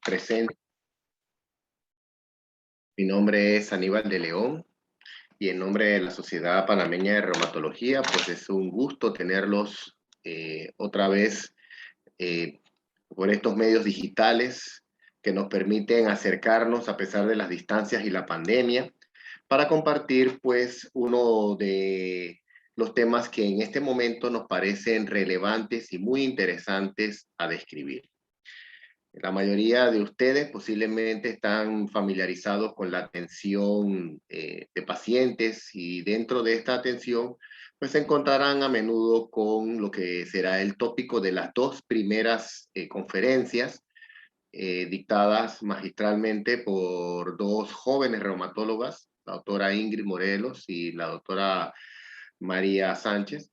Presente. Mi nombre es Aníbal de León y en nombre de la Sociedad Panameña de Reumatología, pues es un gusto tenerlos otra vez por estos medios digitales que nos permiten acercarnos a pesar de las distancias y la pandemia para compartir pues uno de los temas que en este momento nos parecen relevantes y muy interesantes a describir. La mayoría de ustedes posiblemente están familiarizados con la atención de pacientes y dentro de esta atención pues se encontrarán a menudo con lo que será el tópico de las dos primeras conferencias dictadas magistralmente por dos jóvenes reumatólogas, la doctora Ingrid Morelos y la doctora María Sánchez,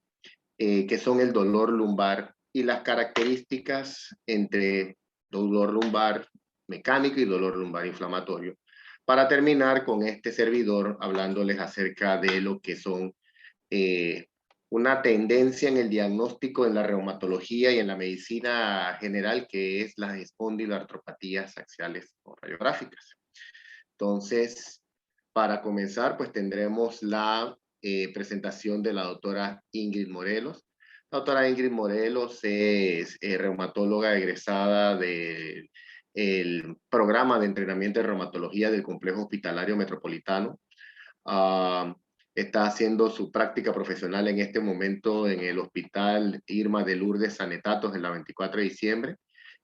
que son el dolor lumbar y las características entre dolor lumbar mecánico y dolor lumbar inflamatorio. Para terminar con este servidor hablándoles acerca de lo que son una tendencia en el diagnóstico en la reumatología y en la medicina general, que es las espondiloartropatías axiales o radiográficas. Entonces, para comenzar, pues tendremos la presentación de la doctora Ingrid Morelos. La doctora Ingrid Morelos es reumatóloga egresada del programa de entrenamiento de reumatología del Complejo Hospitalario Metropolitano. Está haciendo su práctica profesional en este momento en el Hospital Irma de Lourdes Sanetatos en la 24 de diciembre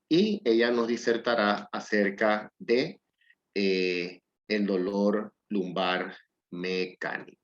y ella nos disertará acerca de el dolor lumbar mecánico.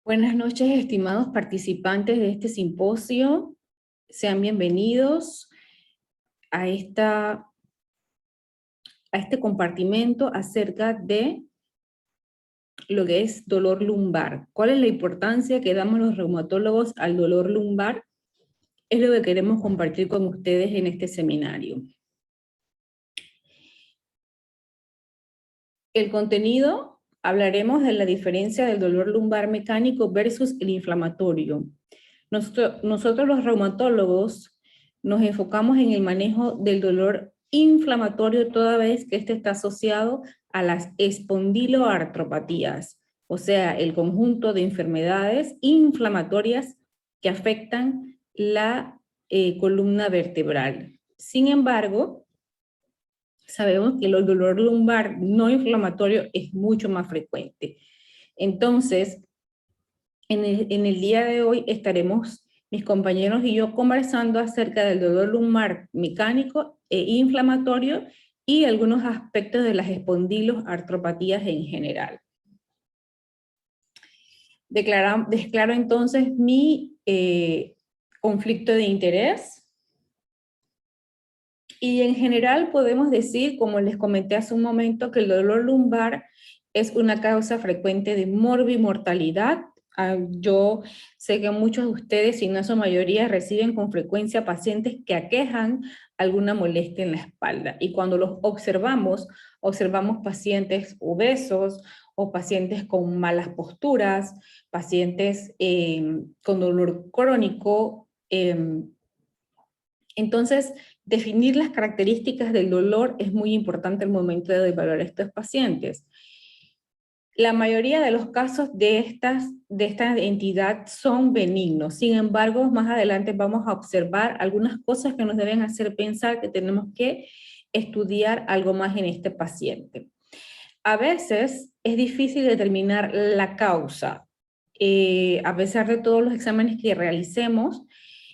Buenas noches, estimados participantes de este simposio. Sean bienvenidos a este compartimento acerca de lo que es dolor lumbar. ¿Cuál es la importancia que damos los reumatólogos al dolor lumbar? Es lo que queremos compartir con ustedes en este seminario. El contenido, hablaremos de la diferencia del dolor lumbar mecánico versus el inflamatorio. Nosotros los reumatólogos nos enfocamos en el manejo del dolor inflamatorio toda vez que este está asociado a las espondiloartropatías, o sea, el conjunto de enfermedades inflamatorias que afectan la columna vertebral. Sin embargo, sabemos que el dolor lumbar no inflamatorio es mucho más frecuente. Entonces, en el día de hoy estaremos mis compañeros y yo conversando acerca del dolor lumbar mecánico e inflamatorio y algunos aspectos de las espondiloartropatías en general. Declaro entonces mi conflicto de interés. Y en general podemos decir, como les comenté hace un momento, que el dolor lumbar es una causa frecuente de morbimortalidad. Yo sé que muchos de ustedes, si no en su mayoría, reciben con frecuencia pacientes que aquejan alguna molestia en la espalda. Y cuando los observamos, observamos pacientes obesos o pacientes con malas posturas, pacientes con dolor crónico. Entonces, definir las características del dolor es muy importante al momento de evaluar a estos pacientes. La mayoría de los casos de esta entidad son benignos. Sin embargo, más adelante vamos a observar algunas cosas que nos deben hacer pensar que tenemos que estudiar algo más en este paciente. A veces es difícil determinar la causa, a pesar de todos los exámenes que realicemos.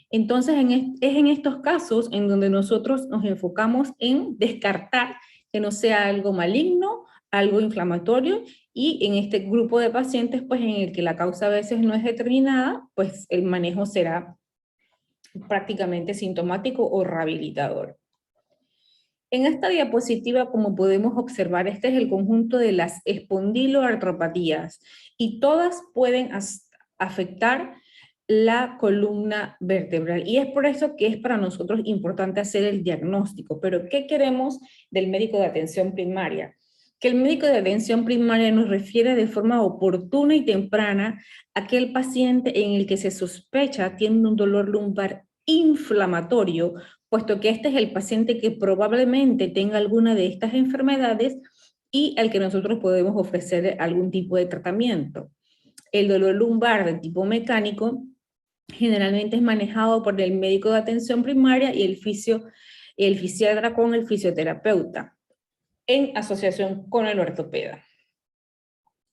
Entonces, es en estos casos en donde nosotros nos enfocamos en descartar que no sea algo maligno, algo inflamatorio, y en este grupo de pacientes, pues en el que la causa a veces no es determinada, pues el manejo será prácticamente sintomático o rehabilitador. En esta diapositiva, como podemos observar, este es el conjunto de las espondiloartropatías y todas pueden afectar la columna vertebral. Y es por eso que es para nosotros importante hacer el diagnóstico. Pero, ¿qué queremos del médico de atención primaria? Que el médico de atención primaria nos refiere de forma oportuna y temprana a aquel paciente en el que se sospecha tiene un dolor lumbar inflamatorio, puesto que este es el paciente que probablemente tenga alguna de estas enfermedades y al que nosotros podemos ofrecer algún tipo de tratamiento. El dolor lumbar de tipo mecánico generalmente es manejado por el médico de atención primaria y el fisiatra con el fisioterapeuta, en asociación con el ortopeda.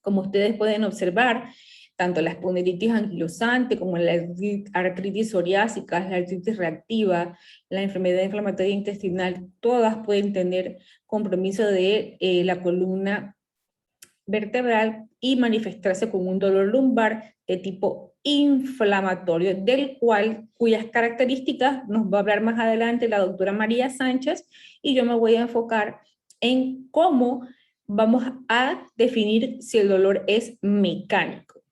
Como ustedes pueden observar, tanto la espondilitis anquilosante como la artritis psoriásica, la artritis reactiva, la enfermedad inflamatoria intestinal, todas pueden tener compromiso de la columna vertebral y manifestarse con un dolor lumbar de tipo inflamatorio, cuyas características nos va a hablar más adelante la doctora María Sánchez, y yo me voy a enfocar en cómo vamos a definir si el dolor es mecánico.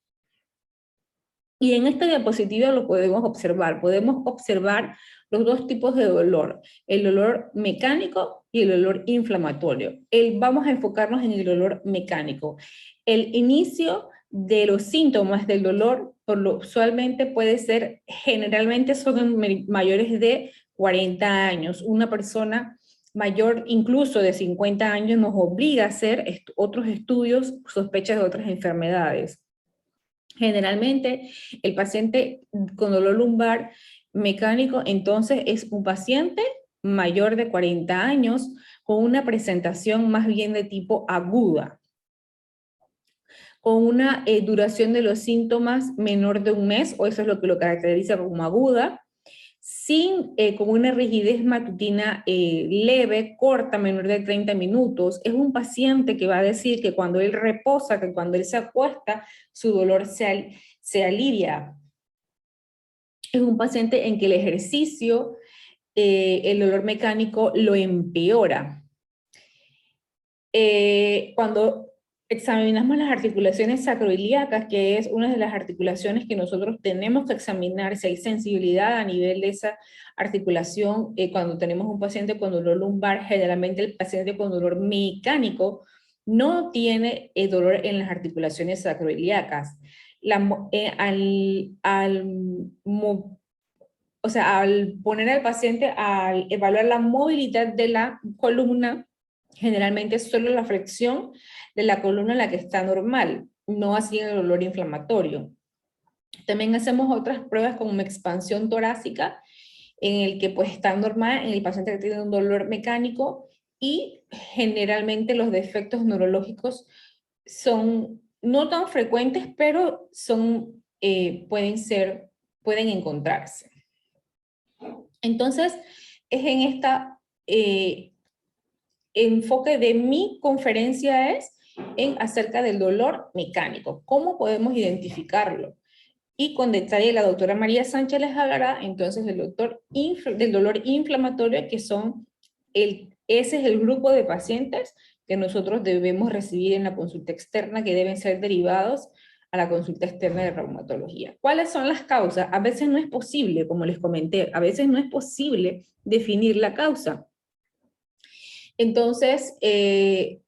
Y en esta diapositiva lo podemos observar los dos tipos de dolor, el dolor mecánico y el dolor inflamatorio. Vamos a enfocarnos en el dolor mecánico. El inicio de los síntomas del dolor usualmente puede ser, generalmente son mayores de 40 años. Una persona mayor, incluso de 50 años, nos obliga a hacer otros estudios, sospechas de otras enfermedades. Generalmente, el paciente con dolor lumbar mecánico, entonces, es un paciente mayor de 40 años con una presentación más bien de tipo aguda, con una duración de los síntomas menor de un mes, o eso es lo que lo caracteriza como aguda, con una rigidez matutina leve, corta, menor de 30 minutos. Es un paciente que va a decir que cuando él reposa, que cuando él se acuesta, su dolor se alivia. Es un paciente en que el ejercicio, el dolor mecánico lo empeora. Cuando examinamos las articulaciones sacroiliacas, que es una de las articulaciones que nosotros tenemos que examinar si hay sensibilidad a nivel de esa articulación, cuando tenemos un paciente con dolor lumbar, generalmente el paciente con dolor mecánico no tiene dolor en las articulaciones sacroiliacas. Al poner al paciente, al evaluar la movilidad de la columna, generalmente es solo la flexión de la columna la que está normal, no así el dolor inflamatorio. También hacemos otras pruebas como expansión torácica, en el que pues está normal en el paciente que tiene un dolor mecánico, y generalmente los defectos neurológicos son no tan frecuentes, pero pueden encontrarse. Entonces, es en esta enfoque de mi conferencia es acerca del dolor mecánico. ¿Cómo podemos identificarlo? Y con detalle la doctora María Sánchez les hablará entonces del dolor inflamatorio, ese es el grupo de pacientes que nosotros debemos recibir en la consulta externa, que deben ser derivados a la consulta externa de reumatología. ¿Cuáles son las causas? A veces no es posible, como les comenté, a veces no es posible definir la causa. Entonces, se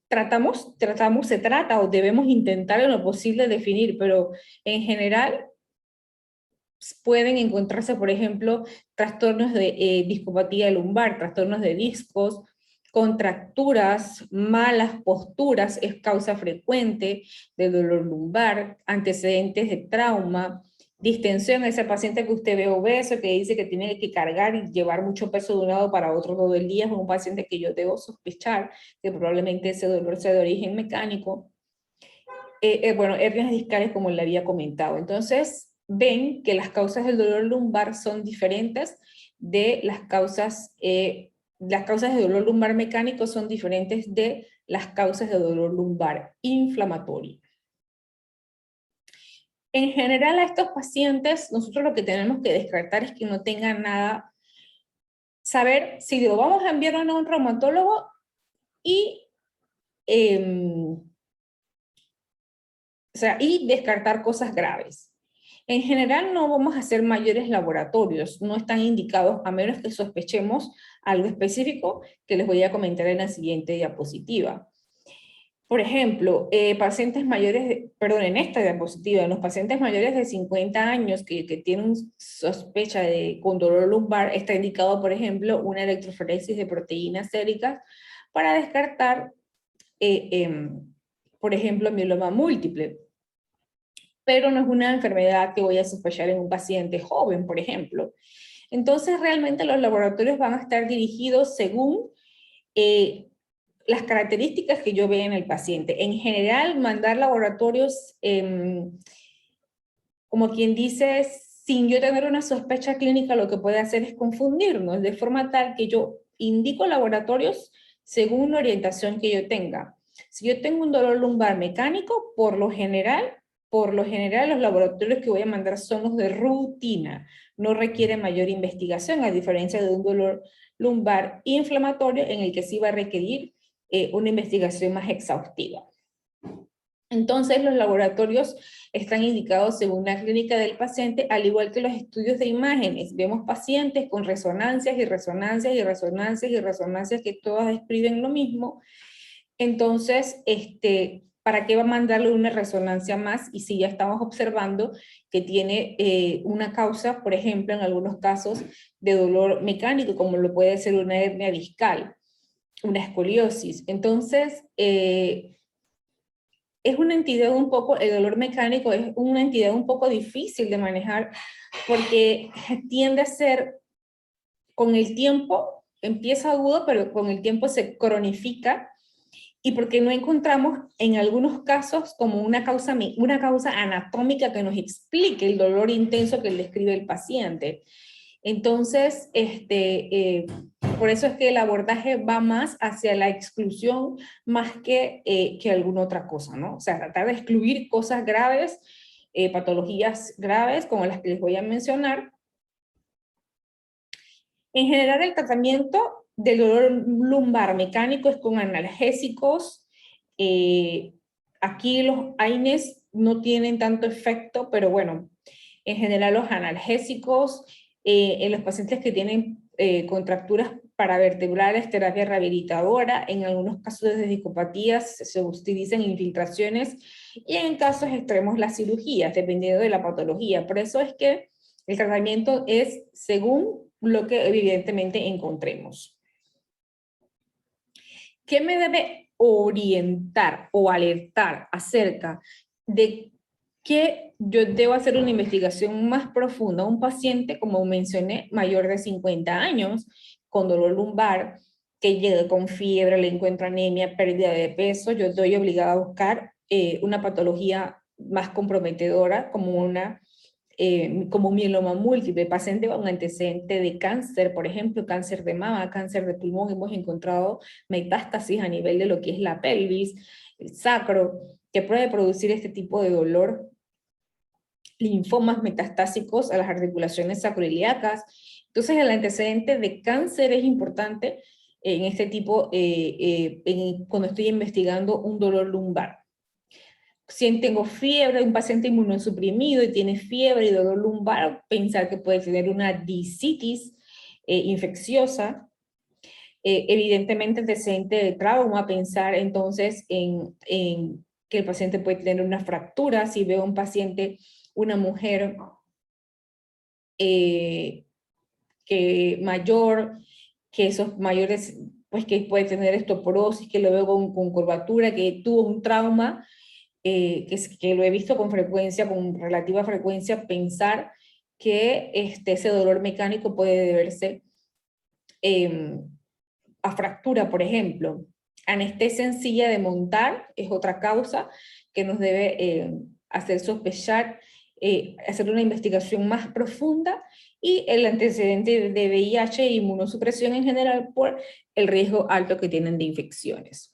trata o debemos intentar en lo posible definir, pero en general pueden encontrarse, por ejemplo, trastornos de discopatía lumbar, trastornos de discos, contracturas, malas posturas es causa frecuente de dolor lumbar, antecedentes de trauma, distensión, ese paciente que usted ve obeso, que dice que tiene que cargar y llevar mucho peso de un lado para otro todo el día, es un paciente que yo debo sospechar que probablemente ese dolor sea de origen mecánico. Bueno, hernias discales como le había comentado. Entonces, ven que las causas del dolor lumbar son diferentes de las causas de dolor lumbar mecánico son diferentes de las causas de dolor lumbar inflamatorio. En general, a estos pacientes, nosotros lo que tenemos que descartar es que no tengan nada, saber si lo vamos a enviar o no a un reumatólogo y y descartar cosas graves. En general no vamos a hacer mayores laboratorios, no están indicados a menos que sospechemos algo específico que les voy a comentar en la siguiente diapositiva. Por ejemplo, pacientes mayores, en esta diapositiva, en los pacientes mayores de 50 años que tienen sospecha con dolor lumbar, está indicado, por ejemplo, una electroforesis de proteínas séricas para descartar, por ejemplo, mieloma múltiple. Pero no es una enfermedad que voy a sospechar en un paciente joven, por ejemplo. Entonces, realmente los laboratorios van a estar dirigidos según las características que yo vea en el paciente. En general, mandar laboratorios, como quien dice, sin yo tener una sospecha clínica, lo que puede hacer es confundirnos, de forma tal que yo indico laboratorios según la orientación que yo tenga. Si yo tengo un dolor lumbar mecánico, por lo general, los laboratorios que voy a mandar son los de rutina. No requiere mayor investigación, a diferencia de un dolor lumbar inflamatorio en el que sí va a requerir una investigación más exhaustiva. Entonces, los laboratorios están indicados según la clínica del paciente, al igual que los estudios de imágenes. Vemos pacientes con resonancias y resonancias y resonancias y resonancias que todas describen lo mismo. Entonces, ¿para qué va a mandarle una resonancia más? Y si ya estamos observando que tiene una causa, por ejemplo, en algunos casos de dolor mecánico, como lo puede ser una hernia discal, una escoliosis. Entonces, es una entidad el dolor mecánico es una entidad un poco difícil de manejar porque tiende a ser, con el tiempo, empieza agudo, pero con el tiempo se cronifica, y porque no encontramos en algunos casos como una causa anatómica que nos explique el dolor intenso que describe el paciente. Entonces, por eso es que el abordaje va más hacia la exclusión más que alguna otra cosa, ¿no? O sea, tratar de excluir cosas graves, patologías graves como las que les voy a mencionar. En general, el tratamiento del dolor lumbar mecánico es con analgésicos. Aquí los AINES no tienen tanto efecto, pero bueno, en general los analgésicos, en los pacientes que tienen contracturas paravertebrales, terapia rehabilitadora, en algunos casos de discopatías se utilizan infiltraciones, y en casos extremos las cirugías, dependiendo de la patología. Por eso es que el tratamiento es según lo que evidentemente encontremos. ¿Qué me debe orientar o alertar acerca de que yo debo hacer una investigación más profunda a un paciente, como mencioné, mayor de 50 años, con dolor lumbar, que llega con fiebre, le encuentro anemia, pérdida de peso? Yo estoy obligada a buscar una patología más comprometedora, como un mieloma múltiple, paciente con antecedente de cáncer, por ejemplo, cáncer de mama, cáncer de pulmón. Hemos encontrado metástasis a nivel de lo que es la pelvis, el sacro, que puede producir este tipo de dolor, linfomas metastásicos a las articulaciones sacroiliacas. Entonces, el antecedente de cáncer es importante en este tipo, cuando estoy investigando un dolor lumbar. Si tengo fiebre, un paciente inmunosuprimido y tiene fiebre y dolor lumbar, pensar que puede tener una discitis infecciosa. Evidentemente antecedente de trauma, pensar entonces en que el paciente puede tener una fractura. Si veo un paciente, una mujer que mayor, que esos mayores, pues que puede tener osteoporosis, que lo veo con curvatura, que tuvo un trauma, que lo he visto con frecuencia, con relativa frecuencia, pensar que ese dolor mecánico puede deberse a fractura, por ejemplo. Anestesia en silla de montar es otra causa que nos debe hacer sospechar, hacer una investigación más profunda, y el antecedente de VIH e inmunosupresión en general por el riesgo alto que tienen de infecciones.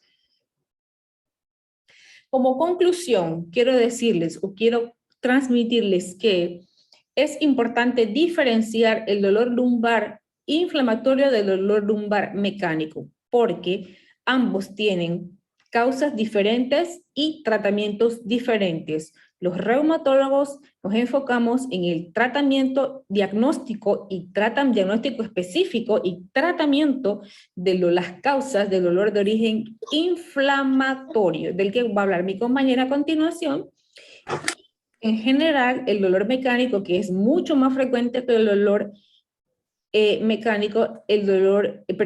Como conclusión, quiero decirles o quiero transmitirles que es importante diferenciar el dolor lumbar inflamatorio del dolor lumbar mecánico, porque ambos tienen causas diferentes y tratamientos diferentes. Los reumatólogos nos enfocamos en el tratamiento diagnóstico diagnóstico específico y tratamiento de las causas del dolor de origen inflamatorio, del que va a hablar mi compañera a continuación. En general, el dolor mecánico, que es mucho más frecuente que el dolor mecánico,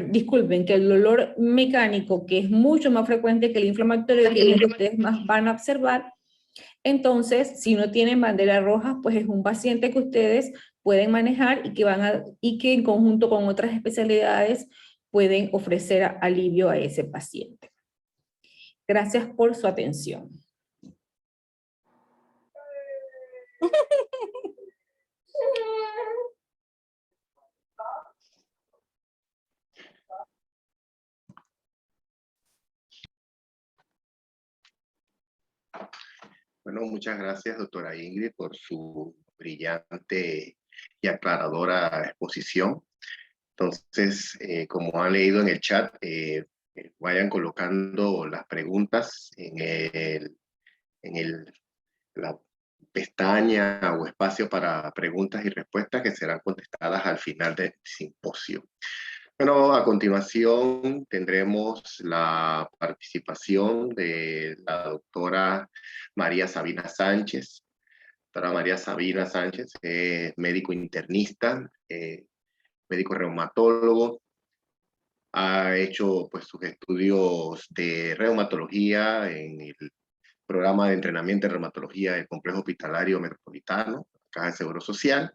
disculpen, que el dolor mecánico, que es mucho más frecuente que el inflamatorio, que es lo que ustedes más van a observar. Entonces, si no tienen bandera roja, pues es un paciente que ustedes pueden manejar y que en conjunto con otras especialidades pueden ofrecer alivio a ese paciente. Gracias por su atención. Bueno, muchas gracias, doctora Ingrid, por su brillante y aclaradora exposición. Entonces, como han leído en el chat, vayan colocando las preguntas en la pestaña o espacio para preguntas y respuestas que serán contestadas al final del simposio. Bueno, a continuación tendremos la participación de la doctora María Sabina Sánchez. Doctora María Sabina Sánchez es médico internista, médico reumatólogo. Ha hecho pues sus estudios de reumatología en el programa de entrenamiento de reumatología del Complejo Hospitalario Metropolitano, Caja de Seguro Social,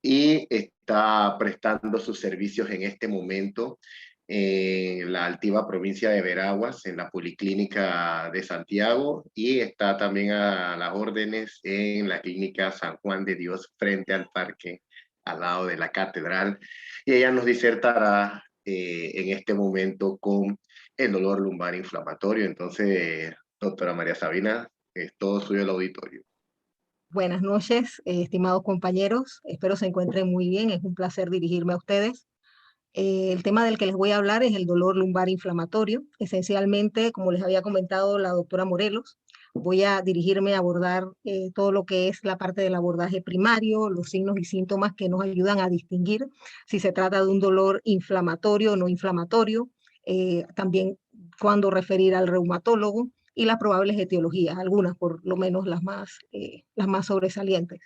y está prestando sus servicios en este momento en la altiva provincia de Veraguas, en la Policlínica de Santiago, y está también a las órdenes en la Clínica San Juan de Dios, frente al parque, al lado de la catedral, y ella nos disertará en este momento con el dolor lumbar inflamatorio. Entonces, doctora María Sabina, es todo suyo el auditorio. Buenas noches, estimados compañeros. Espero se encuentren muy bien. Es un placer dirigirme a ustedes. El tema del que les voy a hablar es el dolor lumbar inflamatorio. Esencialmente, como les había comentado la doctora Morelos, voy a dirigirme a abordar todo lo que es la parte del abordaje primario, los signos y síntomas que nos ayudan a distinguir si se trata de un dolor inflamatorio o no inflamatorio, también cuándo referir al reumatólogo y las probables etiologías, algunas por lo menos las más sobresalientes.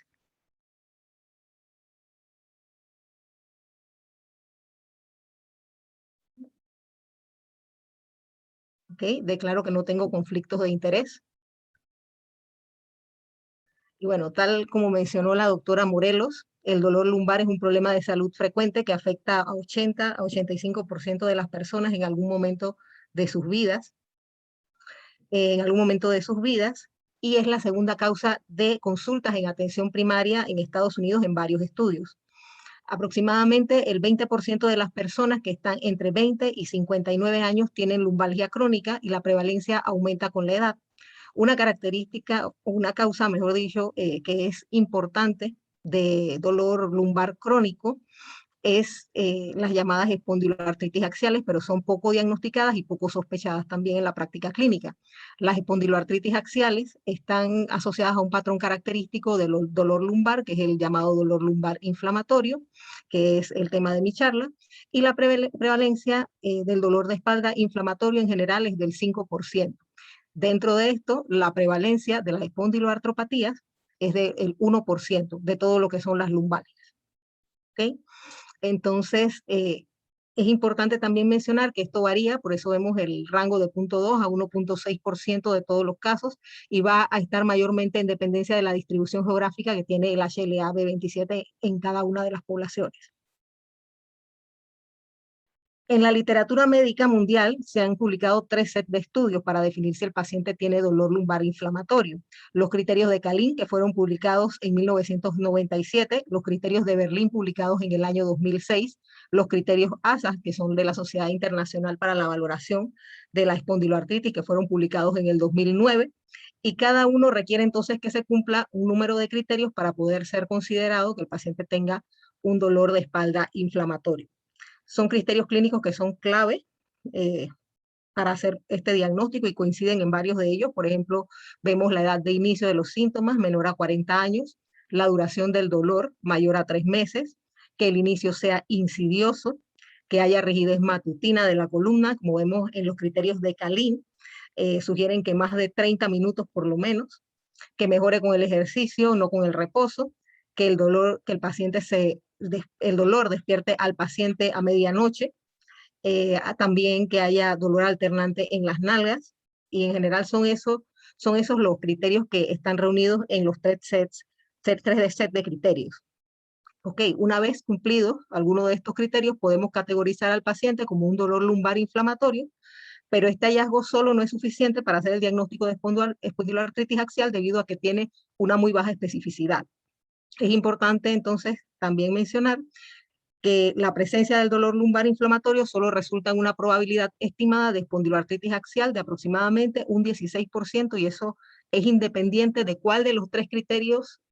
¿Okay? Declaro que no tengo conflictos de interés. Y bueno, tal como mencionó la doctora Morelos, el dolor lumbar es un problema de salud frecuente que afecta a 80 a 85% de las personas en algún momento de sus vidas. Y es la segunda causa de consultas en atención primaria en Estados Unidos en varios estudios. Aproximadamente el 20% de las personas que están entre 20 y 59 años tienen lumbalgia crónica y la prevalencia aumenta con la edad. Una característica, o una causa, mejor dicho, que es importante de dolor lumbar crónico es las llamadas espondiloartritis axiales, pero son poco diagnosticadas y poco sospechadas también en la práctica clínica. Las espondiloartritis axiales están asociadas a un patrón característico del dolor lumbar, que es el llamado dolor lumbar inflamatorio, que es el tema de mi charla, y la prevalencia del dolor de espalda inflamatorio en general es del 5%. Dentro de esto, la prevalencia de las espondiloartropatías es del 1% de todo lo que son las lumbares. ¿Okay? Entonces, es importante también mencionar que esto varía, por eso vemos el rango de 0.2 a 1.6% de todos los casos, y va a estar mayormente en dependencia de la distribución geográfica que tiene el HLA-B27 en cada una de las poblaciones. En la literatura médica mundial se han publicado 3 sets de estudios para definir si el paciente tiene dolor lumbar inflamatorio. Los criterios de Kalin, que fueron publicados en 1997, los criterios de Berlín, publicados en el año 2006, los criterios ASA, que son de la Sociedad Internacional para la Valoración de la Espondiloartritis, que fueron publicados en el 2009, y cada uno requiere entonces que se cumpla un número de criterios para poder ser considerado que el paciente tenga un dolor de espalda inflamatorio. Son criterios clínicos que son clave para hacer este diagnóstico y coinciden en varios de ellos. Por ejemplo, vemos la edad de inicio de los síntomas, menor a 40 años, la duración del dolor, mayor a 3 meses, que el inicio sea insidioso, que haya rigidez matutina de la columna, como vemos en los criterios de Kalin, sugieren que más de 30 minutos por lo menos, que mejore con el ejercicio, no con el reposo, que el dolor despierte al paciente a medianoche, también que haya dolor alternante en las nalgas, y en general son esos los criterios que están reunidos en los 3 sets de criterios. Ok, una vez cumplidos algunos de estos criterios, podemos categorizar al paciente como un dolor lumbar inflamatorio, pero este hallazgo solo no es suficiente para hacer el diagnóstico de espondiloartritis axial debido a que tiene una muy baja especificidad. Es importante entonces también mencionar que la presencia del dolor lumbar inflamatorio solo resulta en una probabilidad estimada de espondiloartritis axial de aproximadamente un 16%, y eso es independiente de cuál de los 3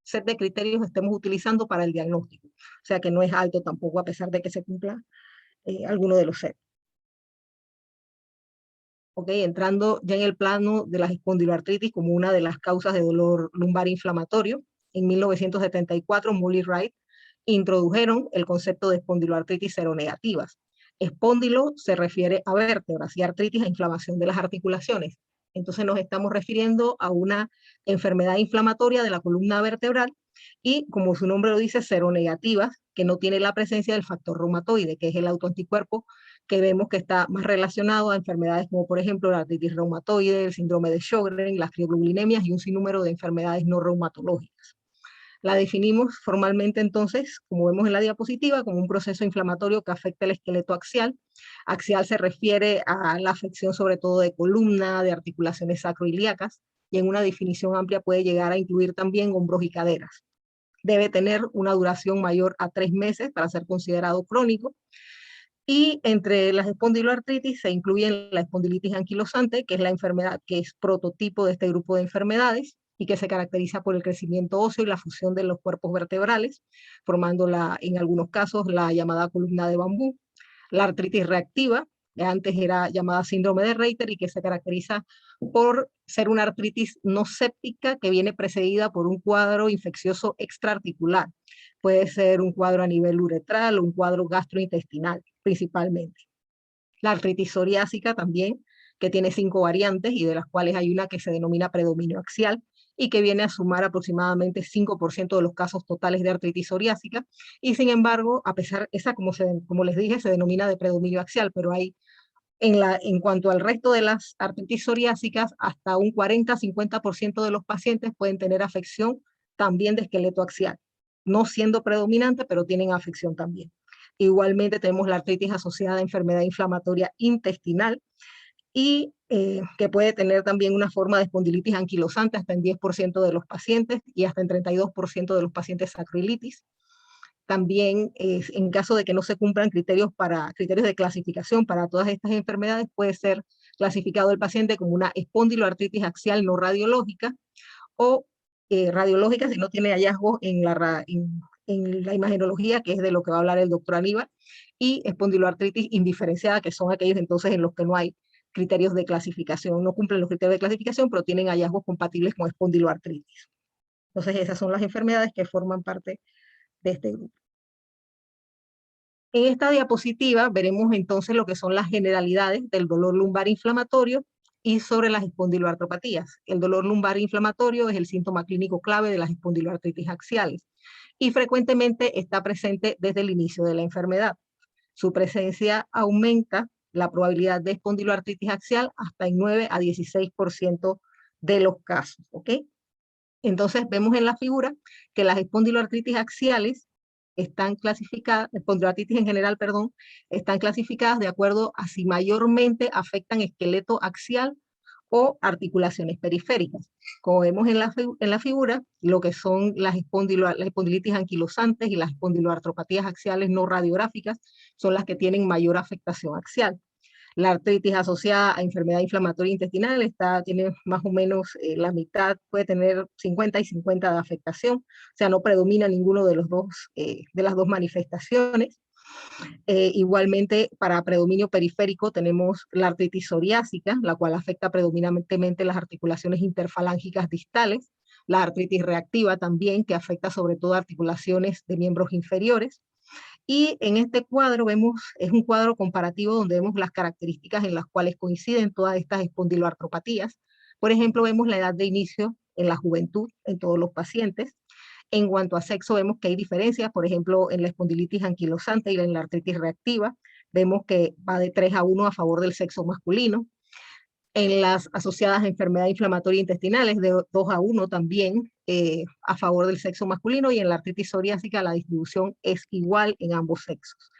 set de criterios estemos utilizando para el diagnóstico. O sea que no es alto tampoco a pesar de que se cumpla alguno de los sets. Ok, entrando ya en el plano de las espondiloartritis como una de las causas de dolor lumbar inflamatorio, en 1974 Mull y Wright introdujeron el concepto de espondiloartritis seronegativas. Espóndilo se refiere a vértebras y artritis a inflamación de las articulaciones. Entonces nos estamos refiriendo a una enfermedad inflamatoria de la columna vertebral y, como su nombre lo dice, seronegativas, que no tiene la presencia del factor reumatoide, que es el autoanticuerpo que vemos que está más relacionado a enfermedades como por ejemplo la artritis reumatoide, el síndrome de Sjögren, las crioglobulinemias y un sinnúmero de enfermedades no reumatológicas. La definimos formalmente entonces, como vemos en la diapositiva, como un proceso inflamatorio que afecta el esqueleto axial. Axial se refiere a la afección sobre todo de columna, de articulaciones sacroiliacas, y en una definición amplia puede llegar a incluir también hombros y caderas. Debe tener una duración mayor a 3 meses para ser considerado crónico. Y entre las espondiloartritis se incluyen la espondilitis anquilosante, que es la enfermedad que es prototipo de este grupo de enfermedades y que se caracteriza por el crecimiento óseo y la fusión de los cuerpos vertebrales, formando en algunos casos la llamada columna de bambú. La artritis reactiva, que antes era llamada síndrome de Reiter y que se caracteriza por ser una artritis no séptica que viene precedida por un cuadro infeccioso extraarticular. Puede ser un cuadro a nivel uretral o un cuadro gastrointestinal, principalmente. La artritis psoriásica también, que tiene 5 variantes y de las cuales hay una que se denomina predominio axial y que viene a sumar aproximadamente 5% de los casos totales de artritis psoriásica, y sin embargo, a pesar, esa como les dije, se denomina de predominio axial, pero hay en cuanto al resto de las artritis psoriásicas, hasta un 40-50% de los pacientes pueden tener afección también de esqueleto axial, no siendo predominante, pero tienen afección también. Igualmente tenemos la artritis asociada a enfermedad inflamatoria intestinal y que puede tener también una forma de espondilitis anquilosante hasta en 10% de los pacientes y hasta en 32% de los pacientes sacroilitis. También, en caso de que no se cumplan criterios de clasificación para todas estas enfermedades, puede ser clasificado el paciente como una espondiloartritis axial no radiológica o radiológica si no tiene hallazgos en en la imagenología, que es de lo que va a hablar el doctor Aníbal, y espondiloartritis indiferenciada, que son aquellos entonces en los que no hay criterios de clasificación, no cumplen los criterios de clasificación, pero tienen hallazgos compatibles con espondiloartritis. Entonces esas son las enfermedades que forman parte de este grupo. En esta diapositiva veremos entonces lo que son las generalidades del dolor lumbar inflamatorio y sobre las espondiloartropatías. El dolor lumbar inflamatorio es el síntoma clínico clave de las espondiloartritis axiales y frecuentemente está presente desde el inicio de la enfermedad. Su presencia aumenta la probabilidad de espondiloartritis axial hasta en 9 a 16% de los casos, ¿ok? Entonces vemos en la figura que las espondiloartritis axiales están clasificadas, espondiloartritis en general, perdón, están clasificadas de acuerdo a si mayormente afectan esqueleto axial o articulaciones periféricas. Como vemos en la figura, lo que son las espondilitis anquilosantes y las espondiloartropatías axiales no radiográficas son las que tienen mayor afectación axial. La artritis asociada a enfermedad inflamatoria intestinal tiene más o menos la mitad, puede tener 50 y 50 de afectación, o sea, no predomina ninguno de las dos manifestaciones. Igualmente, para predominio periférico tenemos la artritis psoriásica, la cual afecta predominantemente las articulaciones interfalángicas distales, la artritis reactiva también, que afecta sobre todo articulaciones de miembros inferiores. Y en este cuadro vemos, es un cuadro comparativo donde vemos las características en las cuales coinciden todas estas espondiloartropatías. Por ejemplo, vemos la edad de inicio en la juventud en todos los pacientes. En cuanto a sexo, vemos que hay diferencias, por ejemplo, en la espondilitis anquilosante y en la artritis reactiva, vemos que va de 3 a 1 a favor del sexo masculino. En las asociadas a enfermedad inflamatoria intestinal es de 2 a 1 también a favor del sexo masculino, y en la artritis psoriásica la distribución es igual en ambos sexos.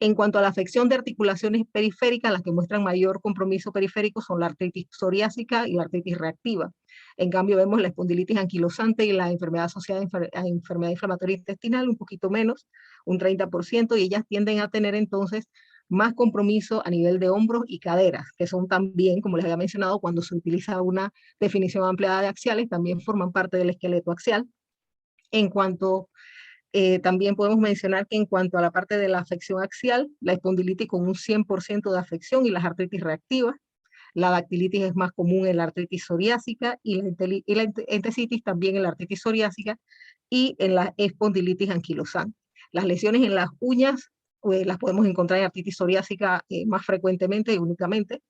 En cuanto a la afección de articulaciones periféricas, las que muestran mayor compromiso periférico son la artritis psoriásica y la artritis reactiva. En cambio, vemos la espondilitis anquilosante y la enfermedad asociada a enfermedad inflamatoria intestinal un poquito menos, un 30%, y ellas tienden a tener entonces más compromiso a nivel de hombros y caderas, que son también, como les había mencionado, cuando se utiliza una definición ampliada de axiales, también forman parte del esqueleto axial. En cuanto también podemos mencionar que en cuanto a la parte de la afección axial, la espondilitis con un 100% de afección y las artritis reactivas. La dactilitis es más común en la artritis psoriásica y la entesitis también en la artritis psoriásica y en la espondilitis anquilosante. Las lesiones en las uñas las podemos encontrar en artritis psoriásica más frecuentemente y únicamente.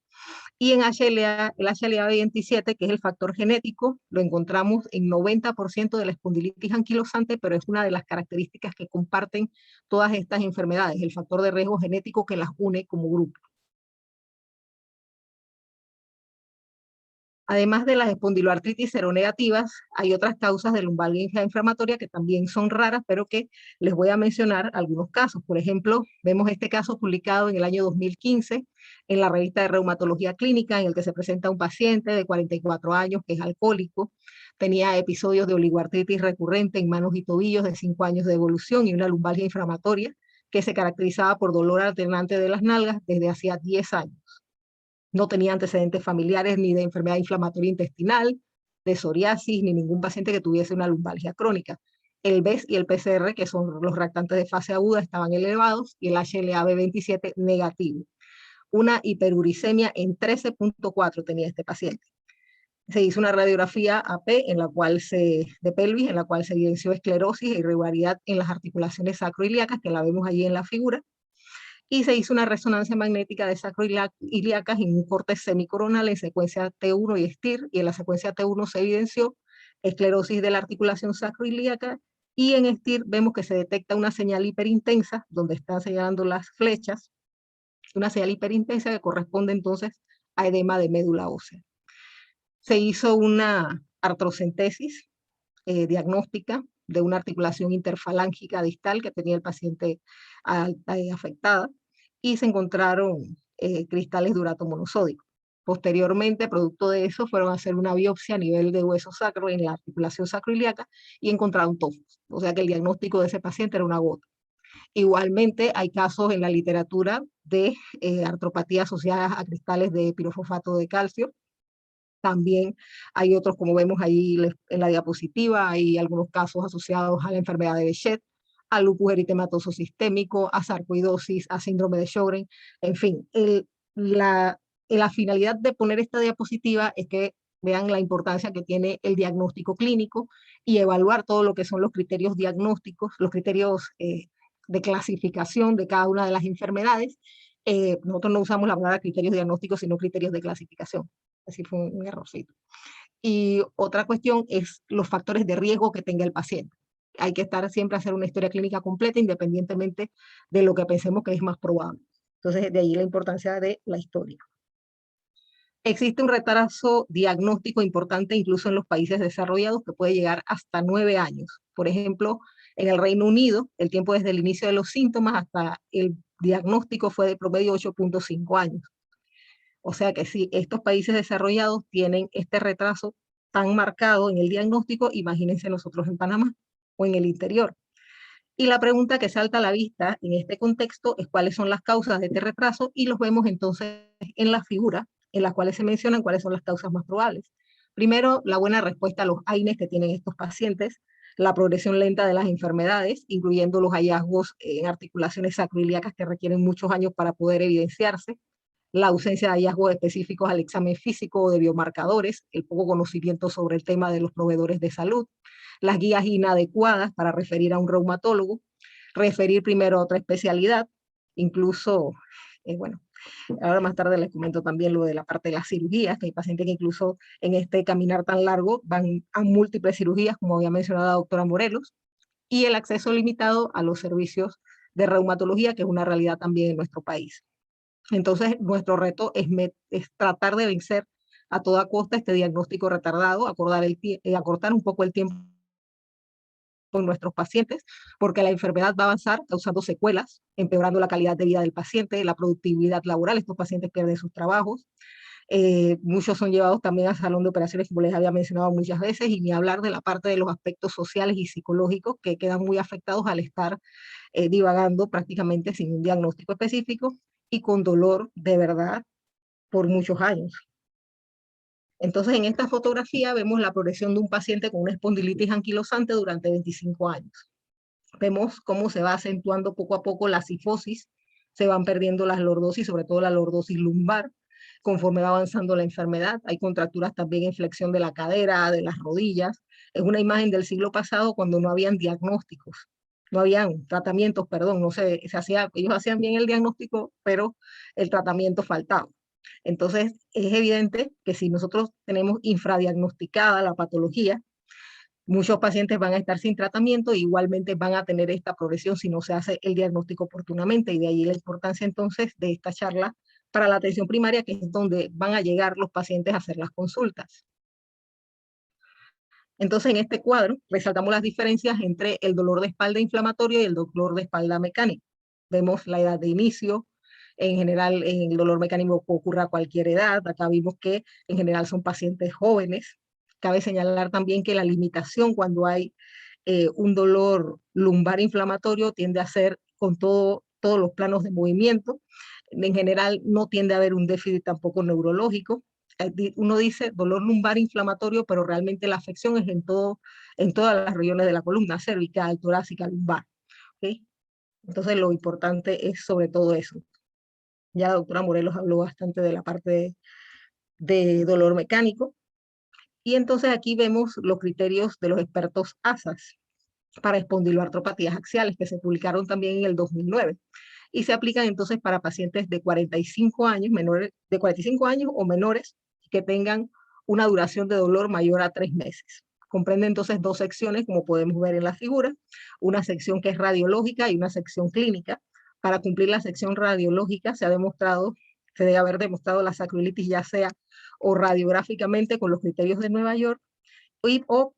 Y en HLA, el HLA-27, que es el factor genético, lo encontramos en 90% de la espondilitis anquilosante, pero es una de las características que comparten todas estas enfermedades, el factor de riesgo genético que las une como grupo. Además de las espondiloartritis seronegativas, hay otras causas de lumbalgia inflamatoria que también son raras, pero que les voy a mencionar algunos casos. Por ejemplo, vemos este caso publicado en el año 2015 en la revista de Reumatología Clínica, en el que se presenta un paciente de 44 años que es alcohólico, tenía episodios de oligoartritis recurrente en manos y tobillos de 5 años de evolución y una lumbalgia inflamatoria que se caracterizaba por dolor alternante de las nalgas desde hacía 10 años. No tenía antecedentes familiares ni de enfermedad inflamatoria intestinal, de psoriasis, ni ningún paciente que tuviese una lumbalgia crónica. El BES y el PCR, que son los reactantes de fase aguda, estaban elevados y el HLA-B27 negativo. Una hiperuricemia en 13.4 tenía este paciente. Se hizo una radiografía AP de pelvis, en la cual se evidenció esclerosis e irregularidad en las articulaciones sacroiliacas, que la vemos allí en la figura, y se hizo una resonancia magnética de sacroiliacas en un corte semicoronal en secuencia T1 y STIR, y en la secuencia T1 se evidenció esclerosis de la articulación sacroiliaca, y en STIR vemos que se detecta una señal hiperintensa, donde están señalando las flechas, una señal hiperintensa que corresponde entonces a edema de médula ósea. Se hizo una artrocentesis diagnóstica de una articulación interfalángica distal que tenía el paciente afectada, y se encontraron cristales de urato monosódico. Posteriormente, producto de eso, fueron a hacer una biopsia a nivel de hueso sacro en la articulación sacroiliaca y encontraron tofos. O sea que el diagnóstico de ese paciente era una gota. Igualmente, hay casos en la literatura de artropatías asociadas a cristales de pirofosfato de calcio. También hay otros, como vemos ahí en la diapositiva, hay algunos casos asociados a la enfermedad de Behçet, a lupus eritematoso sistémico, a sarcoidosis, a síndrome de Sjögren, en fin. La finalidad de poner esta diapositiva es que vean la importancia que tiene el diagnóstico clínico y evaluar todo lo que son los criterios diagnósticos, los criterios de clasificación de cada una de las enfermedades. Nosotros no usamos la palabra criterios diagnósticos, sino criterios de clasificación. Así fue un errorcito. Y otra cuestión es los factores de riesgo que tenga el paciente. Hay que estar siempre a hacer una historia clínica completa, independientemente de lo que pensemos que es más probable. Entonces, de ahí la importancia de la historia. Existe un retraso diagnóstico importante incluso en los países desarrollados que puede llegar hasta 9 años. Por ejemplo, en el Reino Unido, el tiempo desde el inicio de los síntomas hasta el diagnóstico fue de promedio 8.5 años. O sea que si estos países desarrollados tienen este retraso tan marcado en el diagnóstico, imagínense nosotros en Panamá o en el interior. Y la pregunta que salta a la vista en este contexto es cuáles son las causas de este retraso, y los vemos entonces en la figura en las cuales se mencionan cuáles son las causas más probables. Primero, la buena respuesta a los AINES que tienen estos pacientes, la progresión lenta de las enfermedades, incluyendo los hallazgos en articulaciones sacroiliacas que requieren muchos años para poder evidenciarse, la ausencia de hallazgos específicos al examen físico o de biomarcadores, el poco conocimiento sobre el tema de los proveedores de salud, las guías inadecuadas para referir a un reumatólogo, referir primero a otra especialidad, incluso, bueno, ahora más tarde les comento también lo de la parte de las cirugías, que hay pacientes que incluso en este caminar tan largo van a múltiples cirugías, como había mencionado la doctora Morelos, y el acceso limitado a los servicios de reumatología, que es una realidad también en nuestro país. Entonces, nuestro reto es tratar de vencer a toda costa este diagnóstico retardado, acortar un poco el tiempo con nuestros pacientes, porque la enfermedad va a avanzar causando secuelas, empeorando la calidad de vida del paciente, la productividad laboral. Estos pacientes pierden sus trabajos. Muchos son llevados también al salón de operaciones, como les había mencionado muchas veces, y ni hablar de la parte de los aspectos sociales y psicológicos que quedan muy afectados al estar divagando prácticamente sin un diagnóstico específico y con dolor de verdad por muchos años. Entonces, en esta fotografía vemos la progresión de un paciente con una espondilitis anquilosante durante 25 años. Vemos cómo se va acentuando poco a poco la cifosis, se van perdiendo las lordosis, sobre todo la lordosis lumbar, conforme va avanzando la enfermedad. Hay contracturas también en flexión de la cadera, de las rodillas. Es una imagen del siglo pasado cuando no habían diagnósticos, no habían tratamientos, perdón, no se hacía, ellos hacían bien el diagnóstico, pero el tratamiento faltaba. Entonces, es evidente que si nosotros tenemos infradiagnosticada la patología, muchos pacientes van a estar sin tratamiento, e igualmente van a tener esta progresión si no se hace el diagnóstico oportunamente, y de ahí la importancia entonces de esta charla para la atención primaria, que es donde van a llegar los pacientes a hacer las consultas. Entonces, en este cuadro resaltamos las diferencias entre el dolor de espalda inflamatorio y el dolor de espalda mecánico. Vemos la edad de inicio. En general, el dolor mecánico ocurre a cualquier edad. Acá vimos que en general son pacientes jóvenes. Cabe señalar también que la limitación cuando hay un dolor lumbar inflamatorio tiende a ser con todos los planos de movimiento. En general no tiende a haber un déficit tampoco neurológico. Uno dice dolor lumbar inflamatorio, pero realmente la afección es en todas las regiones de la columna, cervical, torácica, lumbar. ¿Okay? Entonces lo importante es sobre todo eso. Ya la doctora Morelos habló bastante de la parte de dolor mecánico. Y entonces aquí vemos los criterios de los expertos ASAS para espondiloartropatías axiales, que se publicaron también en el 2009. Y se aplican entonces para pacientes de 45 años, de 45 años o menores, que tengan una duración de dolor mayor a 3 meses. Comprende entonces 2 secciones, como podemos ver en la figura, una sección que es radiológica y una sección clínica. Para cumplir la sección radiológica se debe haber demostrado la sacroilitis, ya sea o radiográficamente con los criterios de Nueva York, o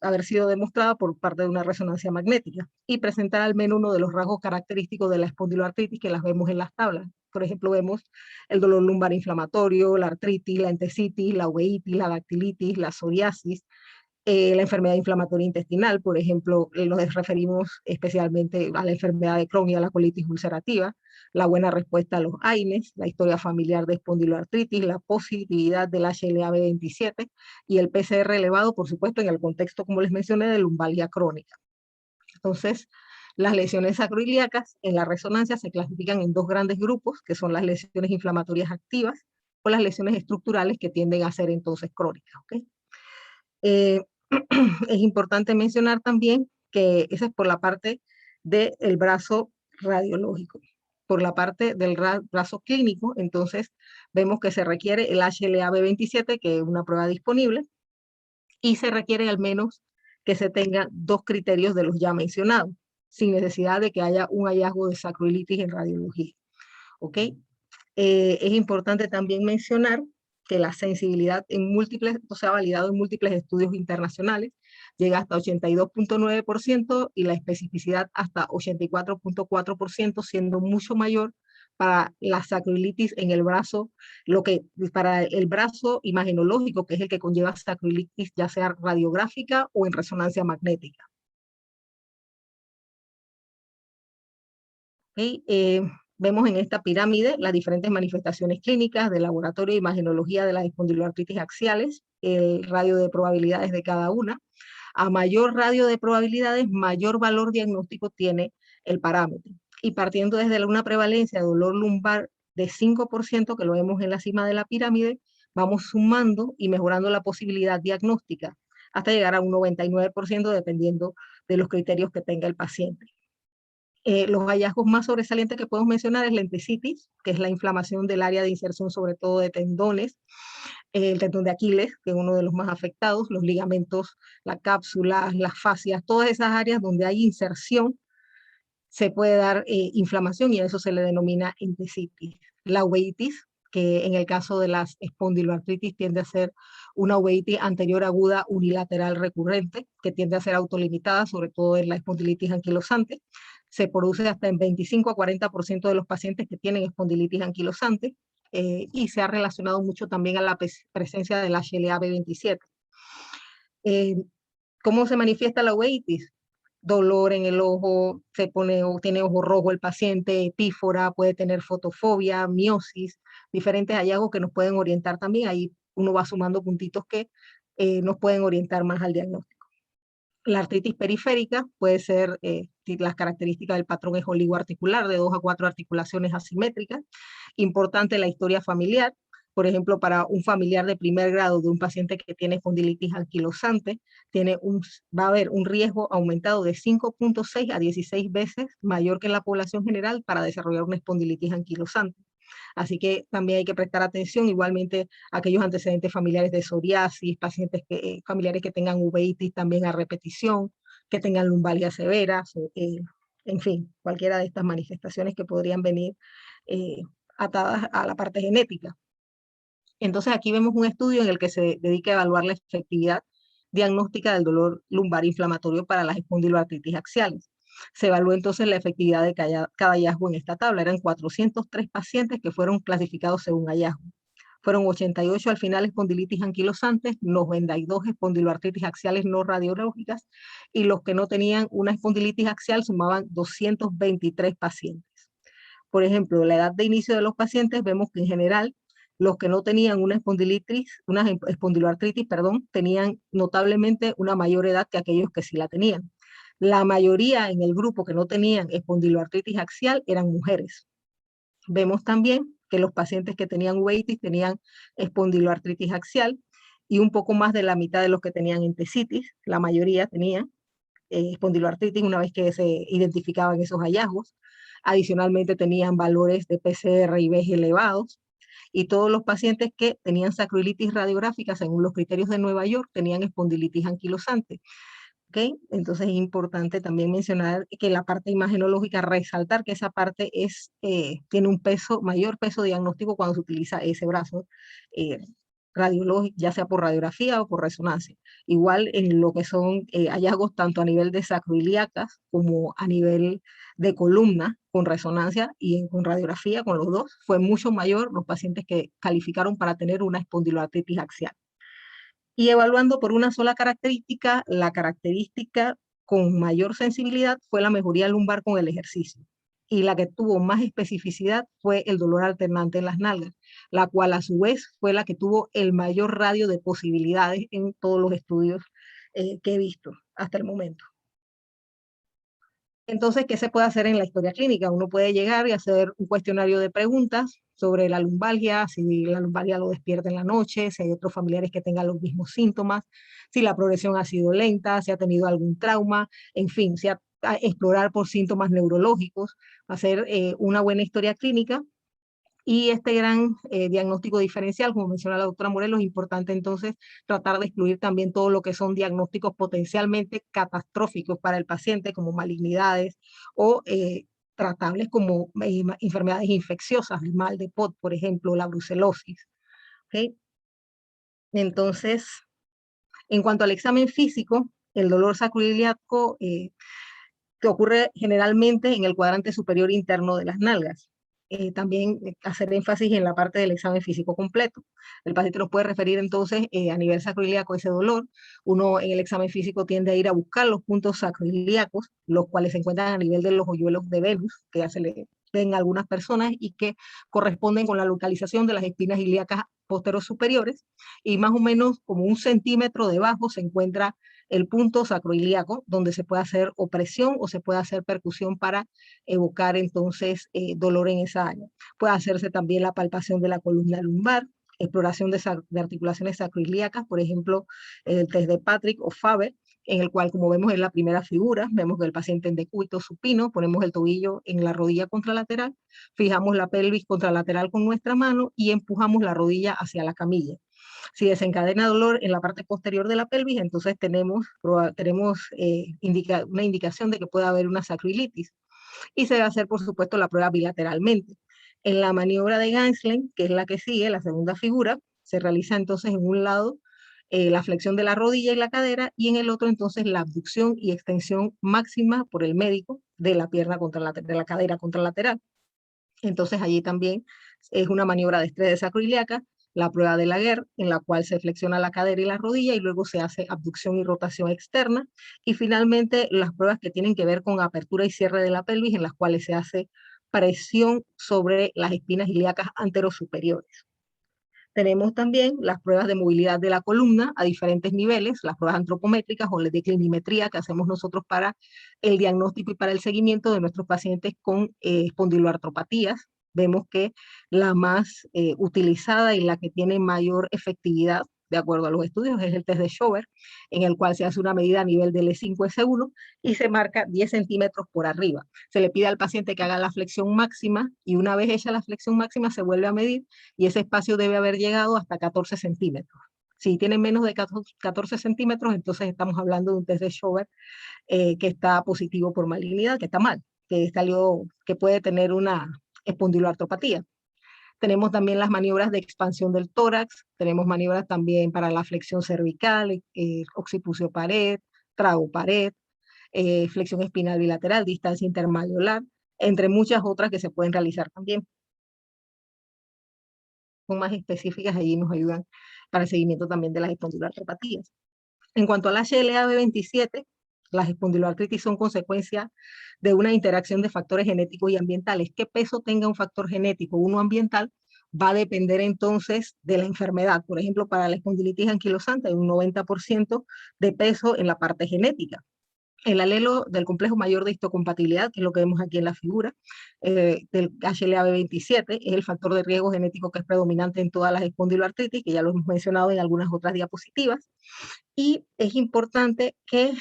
haber sido demostrada por parte de una resonancia magnética, y presentar al menos uno de los rasgos característicos de la espondiloartritis que las vemos en las tablas. Por ejemplo, vemos el dolor lumbar inflamatorio, la artritis, la entesitis, la uveitis, la dactilitis, la psoriasis, la enfermedad inflamatoria intestinal. Por ejemplo, nos referimos especialmente a la enfermedad de Crohn y a la colitis ulcerativa, la buena respuesta a los AINES, la historia familiar de espondiloartritis, la positividad del HLA-B27 y el PCR elevado, por supuesto, en el contexto, como les mencioné, de lumbalgia crónica. Entonces, las lesiones sacroiliacas en la resonancia se clasifican en dos grandes grupos, que son las lesiones inflamatorias activas o las lesiones estructurales que tienden a ser entonces crónicas. ¿Okay? Es importante mencionar también que esa es por la parte del brazo radiológico. Por la parte del brazo clínico, entonces vemos que se requiere el HLA-B27, que es una prueba disponible, y se requiere al menos que se tengan dos criterios de los ya mencionados, sin necesidad de que haya un hallazgo de sacroilitis en radiología. ¿Ok? Es importante también mencionar que la sensibilidad en múltiples, o sea, validado en múltiples estudios internacionales, llega hasta 82.9% y la especificidad hasta 84.4%, siendo mucho mayor para la sacroilitis en el brazo, lo que para el brazo imagenológico, que es el que conlleva sacroilitis, ya sea radiográfica o en resonancia magnética. ¿Okay? Vemos en esta pirámide las diferentes manifestaciones clínicas del laboratorio de imagenología de las espondiloartritis axiales, el radio de probabilidades de cada una. A mayor radio de probabilidades, mayor valor diagnóstico tiene el parámetro. Y partiendo desde una prevalencia de dolor lumbar de 5%, que lo vemos en la cima de la pirámide, vamos sumando y mejorando la posibilidad diagnóstica hasta llegar a un 99% dependiendo de los criterios que tenga el paciente. Los hallazgos más sobresalientes que podemos mencionar es la entesitis, que es la inflamación del área de inserción, sobre todo de tendones, el tendón de Aquiles, que es uno de los más afectados, los ligamentos, la cápsula, las fascias, todas esas áreas donde hay inserción, se puede dar inflamación y a eso se le denomina entesitis. La uveitis, que en el caso de las espondiloartritis tiende a ser una uveitis anterior aguda unilateral recurrente, que tiende a ser autolimitada, sobre todo en la espondilitis anquilosante. Se produce hasta en 25 a 40% de los pacientes que tienen espondilitis anquilosante y se ha relacionado mucho también a la presencia del HLA-B27. ¿Cómo se manifiesta la uveitis? Dolor en el ojo, se pone o tiene ojo rojo el paciente, epífora, puede tener fotofobia, miosis, diferentes hallazgos que nos pueden orientar también. Ahí uno va sumando puntitos que nos pueden orientar más al diagnóstico. La artritis periférica puede ser, las características del patrón es oligoarticular, de 2 a 4 articulaciones asimétricas. Importante la historia familiar. Por ejemplo, para un familiar de primer grado de un paciente que tiene espondilitis anquilosante, va a haber un riesgo aumentado de 5.6 a 16 veces mayor que en la población general para desarrollar una espondilitis anquilosante. Así que también hay que prestar atención, igualmente a aquellos antecedentes familiares de psoriasis, pacientes familiares que tengan uveitis también a repetición, que tengan lumbalgia severas, en fin, cualquiera de estas manifestaciones que podrían venir atadas a la parte genética. Entonces aquí vemos un estudio en el que se dedica a evaluar la efectividad diagnóstica del dolor lumbar inflamatorio para las espondiloartritis axiales. Se evaluó entonces la efectividad de cada hallazgo en esta tabla. Eran 403 pacientes que fueron clasificados según hallazgo. Fueron 88 al final espondilitis anquilosantes, 92 espondiloartritis axiales no radiológicas y los que no tenían una espondilitis axial sumaban 223 pacientes. Por ejemplo, la edad de inicio de los pacientes, vemos que en general los que no tenían una espondiloartritis, tenían notablemente una mayor edad que aquellos que sí la tenían. La mayoría en el grupo que no tenían espondiloartritis axial eran mujeres. Vemos también que los pacientes que tenían uveitis tenían espondiloartritis axial y un poco más de la mitad de los que tenían entesitis, la mayoría tenían espondiloartritis una vez que se identificaban esos hallazgos. Adicionalmente tenían valores de PCR y VG elevados. Y todos los pacientes que tenían sacroilitis radiográfica, según los criterios de Nueva York, tenían espondilitis anquilosante. ¿Okay? Entonces es importante también mencionar que la parte imagenológica, resaltar que esa parte tiene un mayor peso diagnóstico cuando se utiliza ese brazo radiológico, ya sea por radiografía o por resonancia. Igual en lo que son hallazgos tanto a nivel de sacroiliacas como a nivel de columna con resonancia y con radiografía, con los dos, fue mucho mayor los pacientes que calificaron para tener una espondiloartritis axial. Y evaluando por una sola característica, la característica con mayor sensibilidad fue la mejoría lumbar con el ejercicio. Y la que tuvo más especificidad fue el dolor alternante en las nalgas, la cual a su vez fue la que tuvo el mayor radio de posibilidades en todos los estudios que he visto hasta el momento. Entonces, ¿qué se puede hacer en la historia clínica? Uno puede llegar y hacer un cuestionario de preguntas sobre la lumbalgia, si la lumbalgia lo despierta en la noche, si hay otros familiares que tengan los mismos síntomas, si la progresión ha sido lenta, si ha tenido algún trauma, en fin, a explorar por síntomas neurológicos, hacer una buena historia clínica. Y este gran diagnóstico diferencial, como menciona la doctora Morelos, es importante entonces tratar de excluir también todo lo que son diagnósticos potencialmente catastróficos para el paciente, como malignidades o tratables como enfermedades infecciosas, el mal de Pot, por ejemplo, la brucelosis. ¿Okay? Entonces, en cuanto al examen físico, el dolor sacroiliaco que ocurre generalmente en el cuadrante superior interno de las nalgas. También hacer énfasis en la parte del examen físico completo. El paciente nos puede referir entonces a nivel sacroiliaco ese dolor. Uno en el examen físico tiende a ir a buscar los puntos sacroiliacos, los cuales se encuentran a nivel de los hoyuelos de Venus, que ya se le ven a algunas personas y que corresponden con la localización de las espinas ilíacas posterosuperiores, y más o menos como 1 centímetro debajo se encuentra el punto sacroiliaco, donde se puede hacer opresión o se puede hacer percusión para evocar entonces dolor en esa área. Puede hacerse también la palpación de la columna lumbar, exploración de articulaciones sacroiliacas, por ejemplo, el test de Patrick o Faber, en el cual, como vemos en la primera figura, vemos que el paciente en decúbito supino, ponemos el tobillo en la rodilla contralateral, fijamos la pelvis contralateral con nuestra mano y empujamos la rodilla hacia la camilla. Si desencadena dolor en la parte posterior de la pelvis, entonces tenemos una indicación de que puede haber una sacroilitis. Y se debe hacer, por supuesto, la prueba bilateralmente. En la maniobra de Ganslen, que es la que sigue, la segunda figura, se realiza entonces en un lado la flexión de la rodilla y la cadera, y en el otro entonces la abducción y extensión máxima por el médico de la pierna de la cadera contralateral. Entonces allí también es una maniobra de estrés de sacroiliaca, la prueba de Laguerre, en la cual se flexiona la cadera y la rodilla y luego se hace abducción y rotación externa. Y finalmente las pruebas que tienen que ver con apertura y cierre de la pelvis, en las cuales se hace presión sobre las espinas ilíacas anterosuperiores. Tenemos también las pruebas de movilidad de la columna a diferentes niveles, las pruebas antropométricas o la declinimetría que hacemos nosotros para el diagnóstico y para el seguimiento de nuestros pacientes con espondiloartropatías. Vemos que la más utilizada y la que tiene mayor efectividad, de acuerdo a los estudios, es el test de Schober, en el cual se hace una medida a nivel del E5-S1 y se marca 10 centímetros por arriba. Se le pide al paciente que haga la flexión máxima y una vez hecha la flexión máxima se vuelve a medir y ese espacio debe haber llegado hasta 14 centímetros. Si tiene menos de 14 centímetros, entonces estamos hablando de un test de Schober que está positivo por malignidad, que está mal, que puede tener una espondiloartropatía. Tenemos también las maniobras de expansión del tórax, tenemos maniobras también para la flexión cervical, occipucio pared, trago pared, flexión espinal bilateral, distancia intermalleolar, entre muchas otras que se pueden realizar también. Son más específicas, allí nos ayudan para el seguimiento también de las espondiloartropatías. En cuanto a la HLA-B27, las espondiloartritis son consecuencia de una interacción de factores genéticos y ambientales. ¿Qué peso tenga un factor genético, uno ambiental? Va a depender entonces de la enfermedad. Por ejemplo, para la espondilitis anquilosante hay un 90% de peso en la parte genética. El alelo del complejo mayor de histocompatibilidad, que es lo que vemos aquí en la figura, del HLA-B27, es el factor de riesgo genético que es predominante en todas las espondiloartritis, que ya lo hemos mencionado en algunas otras diapositivas. Y es importante que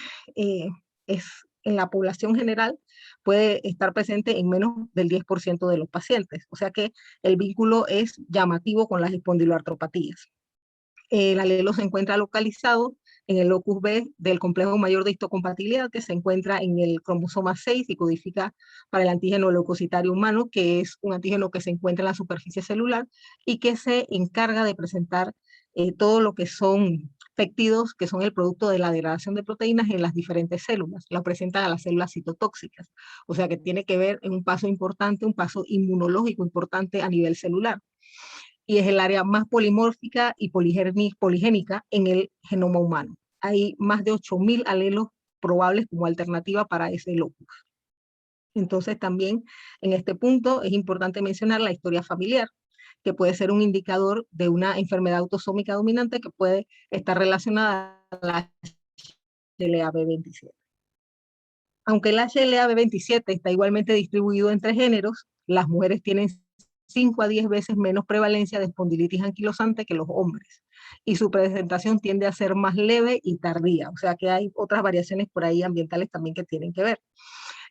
en la población general puede estar presente en menos del 10% de los pacientes. O sea que el vínculo es llamativo con las espondiloartropatías. El alelo se encuentra localizado en el locus B del complejo mayor de histocompatibilidad, que se encuentra en el cromosoma 6 y codifica para el antígeno leucocitario humano, que es un antígeno que se encuentra en la superficie celular y que se encarga de presentar todo lo que son péptidos, que son el producto de la degradación de proteínas en las diferentes células. La presentan a las células citotóxicas. O sea que tiene que ver en un paso importante, un paso inmunológico importante a nivel celular. Y es el área más polimórfica y poligénica en el genoma humano. Hay más de 8.000 alelos probables como alternativa para ese locus. Entonces también en este punto es importante mencionar la historia familiar, que puede ser un indicador de una enfermedad autosómica dominante que puede estar relacionada a la HLA-B27. Aunque el HLA-B27 está igualmente distribuido entre géneros, las mujeres tienen 5 a 10 veces menos prevalencia de espondilitis anquilosante que los hombres, y su presentación tiende a ser más leve y tardía, o sea que hay otras variaciones por ahí ambientales también que tienen que ver.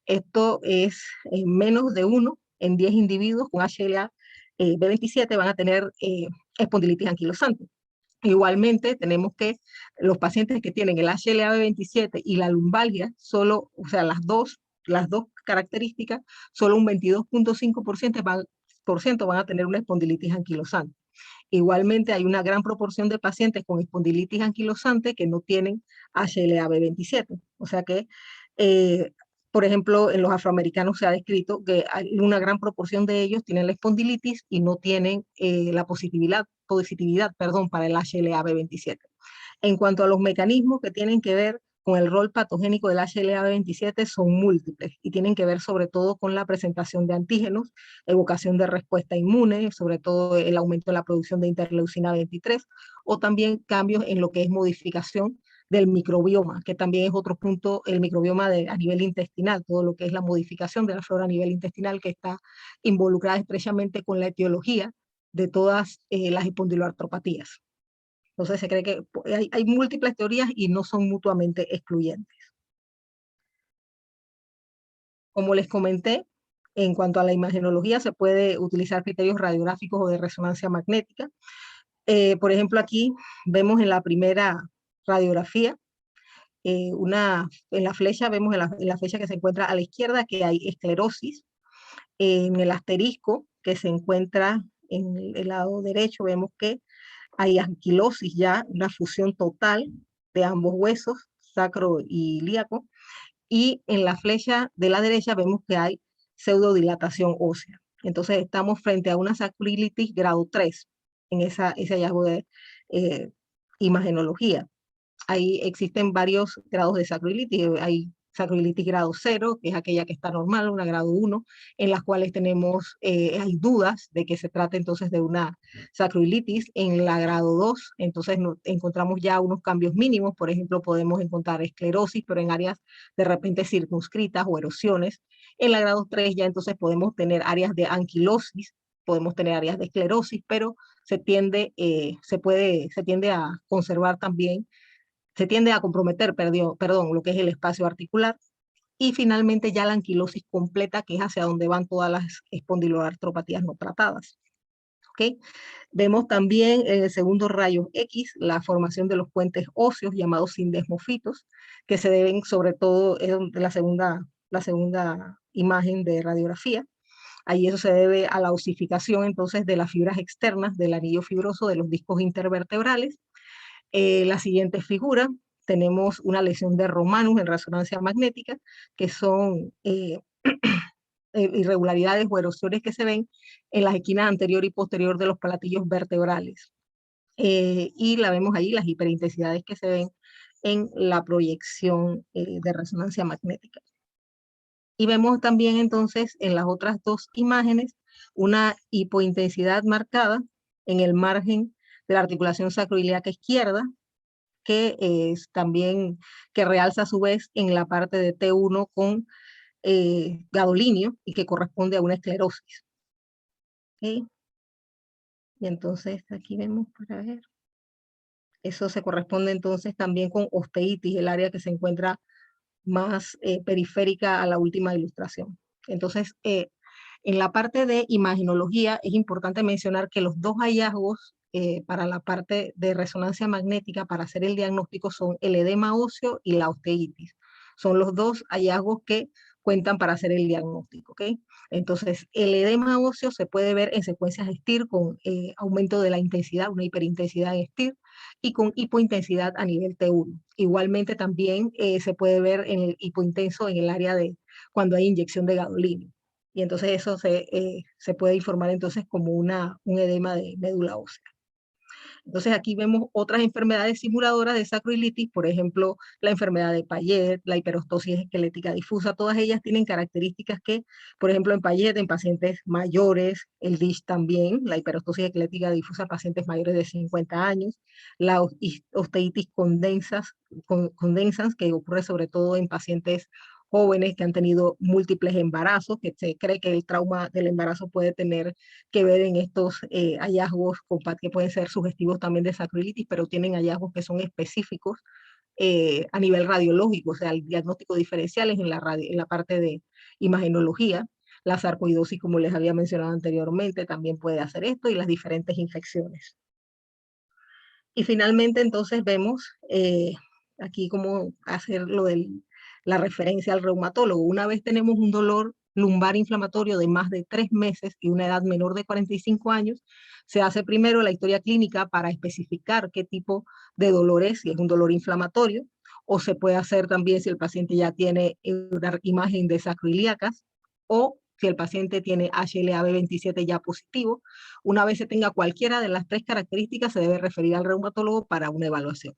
Esto es menos de 1 en 10 individuos con HLA-B27 van a tener espondilitis anquilosante. Igualmente, tenemos que los pacientes que tienen el HLA-B27 y la lumbalgia, solo, o sea, las dos características, solo un 22.5% van a tener una espondilitis anquilosante. Igualmente, hay una gran proporción de pacientes con espondilitis anquilosante que no tienen HLA-B27. O sea que, por ejemplo, en los afroamericanos se ha descrito que hay una gran proporción de ellos tienen la espondilitis y no tienen la positividad para el HLA-B27. En cuanto a los mecanismos que tienen que ver con el rol patogénico del HLA-B27 son múltiples y tienen que ver sobre todo con la presentación de antígenos, evocación de respuesta inmune, sobre todo el aumento de la producción de interleucina 23, o también cambios en lo que es modificación del microbioma, que también es otro punto, el microbioma a nivel intestinal, todo lo que es la modificación de la flora a nivel intestinal que está involucrada estrechamente con la etiología de todas las espondiloartropatías. Entonces se cree que hay múltiples teorías y no son mutuamente excluyentes. Como les comenté, en cuanto a la imagenología, se puede utilizar criterios radiográficos o de resonancia magnética. Por ejemplo, aquí vemos en la primera radiografía, en la flecha, vemos en la flecha que se encuentra a la izquierda que hay esclerosis. En el asterisco que se encuentra en el lado derecho, vemos que hay anquilosis ya, una fusión total de ambos huesos, sacro y ilíaco, y en la flecha de la derecha vemos que hay pseudodilatación ósea. Entonces estamos frente a una sacroilitis grado 3 en ese hallazgo de imagenología. Ahí existen varios grados de sacroilitis. Hay sacroilitis grado 0, que es aquella que está normal, una grado 1, en las cuales hay dudas de que se trate entonces de una sacroilitis. En la grado 2, entonces encontramos ya unos cambios mínimos, por ejemplo, podemos encontrar esclerosis, pero en áreas de repente circunscritas o erosiones. En la grado 3 ya entonces podemos tener áreas de anquilosis, podemos tener áreas de esclerosis, pero se tiende a conservar también, se tiende a comprometer, lo que es el espacio articular. Y finalmente ya la anquilosis completa, que es hacia donde van todas las espondiloartropatías no tratadas. ¿Okay? Vemos también en el segundo rayo X la formación de los puentes óseos llamados sindesmofitos, que se deben sobre todo en la segunda imagen de radiografía. Ahí eso se debe a la osificación entonces de las fibras externas del anillo fibroso de los discos intervertebrales. La siguiente figura, tenemos una lesión de Romanus en resonancia magnética, que son irregularidades o erosiones que se ven en las esquinas anterior y posterior de los platillos vertebrales. Y la vemos ahí, las hiperintensidades que se ven en la proyección de resonancia magnética. Y vemos también entonces en las otras dos imágenes una hipointensidad marcada en el margen de la articulación sacroiliaca izquierda, que es también, que realza a su vez en la parte de T1 con gadolinio y que corresponde a una esclerosis. ¿Okay? Y entonces aquí vemos para ver. Eso se corresponde entonces también con osteitis, el área que se encuentra más periférica a la última ilustración. Entonces, en la parte de imagenología es importante mencionar que los dos hallazgos para la parte de resonancia magnética para hacer el diagnóstico son el edema óseo y la osteitis. Son los dos hallazgos que cuentan para hacer el diagnóstico, ¿ok? Entonces, el edema óseo se puede ver en secuencias STIR con aumento de la intensidad, una hiperintensidad en STIR, y con hipointensidad a nivel T1. Igualmente también se puede ver en el hipointenso en el área de cuando hay inyección de gadolinio. Y entonces eso se puede informar entonces como un edema de médula ósea. Entonces aquí vemos otras enfermedades simuladoras de sacroilitis, por ejemplo, la enfermedad de Payet, la hiperostosis esquelética difusa, todas ellas tienen características que, por ejemplo, en Payet, en pacientes mayores, el DISH también, la hiperostosis esquelética difusa en pacientes mayores de 50 años, la osteitis condensans, que ocurre sobre todo en pacientes jóvenes que han tenido múltiples embarazos, que se cree que el trauma del embarazo puede tener que ver en estos hallazgos que pueden ser sugestivos también de sacroiliitis, pero tienen hallazgos que son específicos a nivel radiológico, o sea, el diagnóstico diferencial es en la parte de imagenología. La sarcoidosis, como les había mencionado anteriormente, también puede hacer esto y las diferentes infecciones. Y finalmente, entonces, vemos aquí cómo hacer la referencia al reumatólogo. Una vez tenemos un dolor lumbar inflamatorio de más de 3 meses y una edad menor de 45 años, se hace primero la historia clínica para especificar qué tipo de dolor es, si es un dolor inflamatorio, o se puede hacer también si el paciente ya tiene una imagen de sacroiliacas, o si el paciente tiene HLA-B27 ya positivo. Una vez se tenga cualquiera de las 3 características, se debe referir al reumatólogo para una evaluación.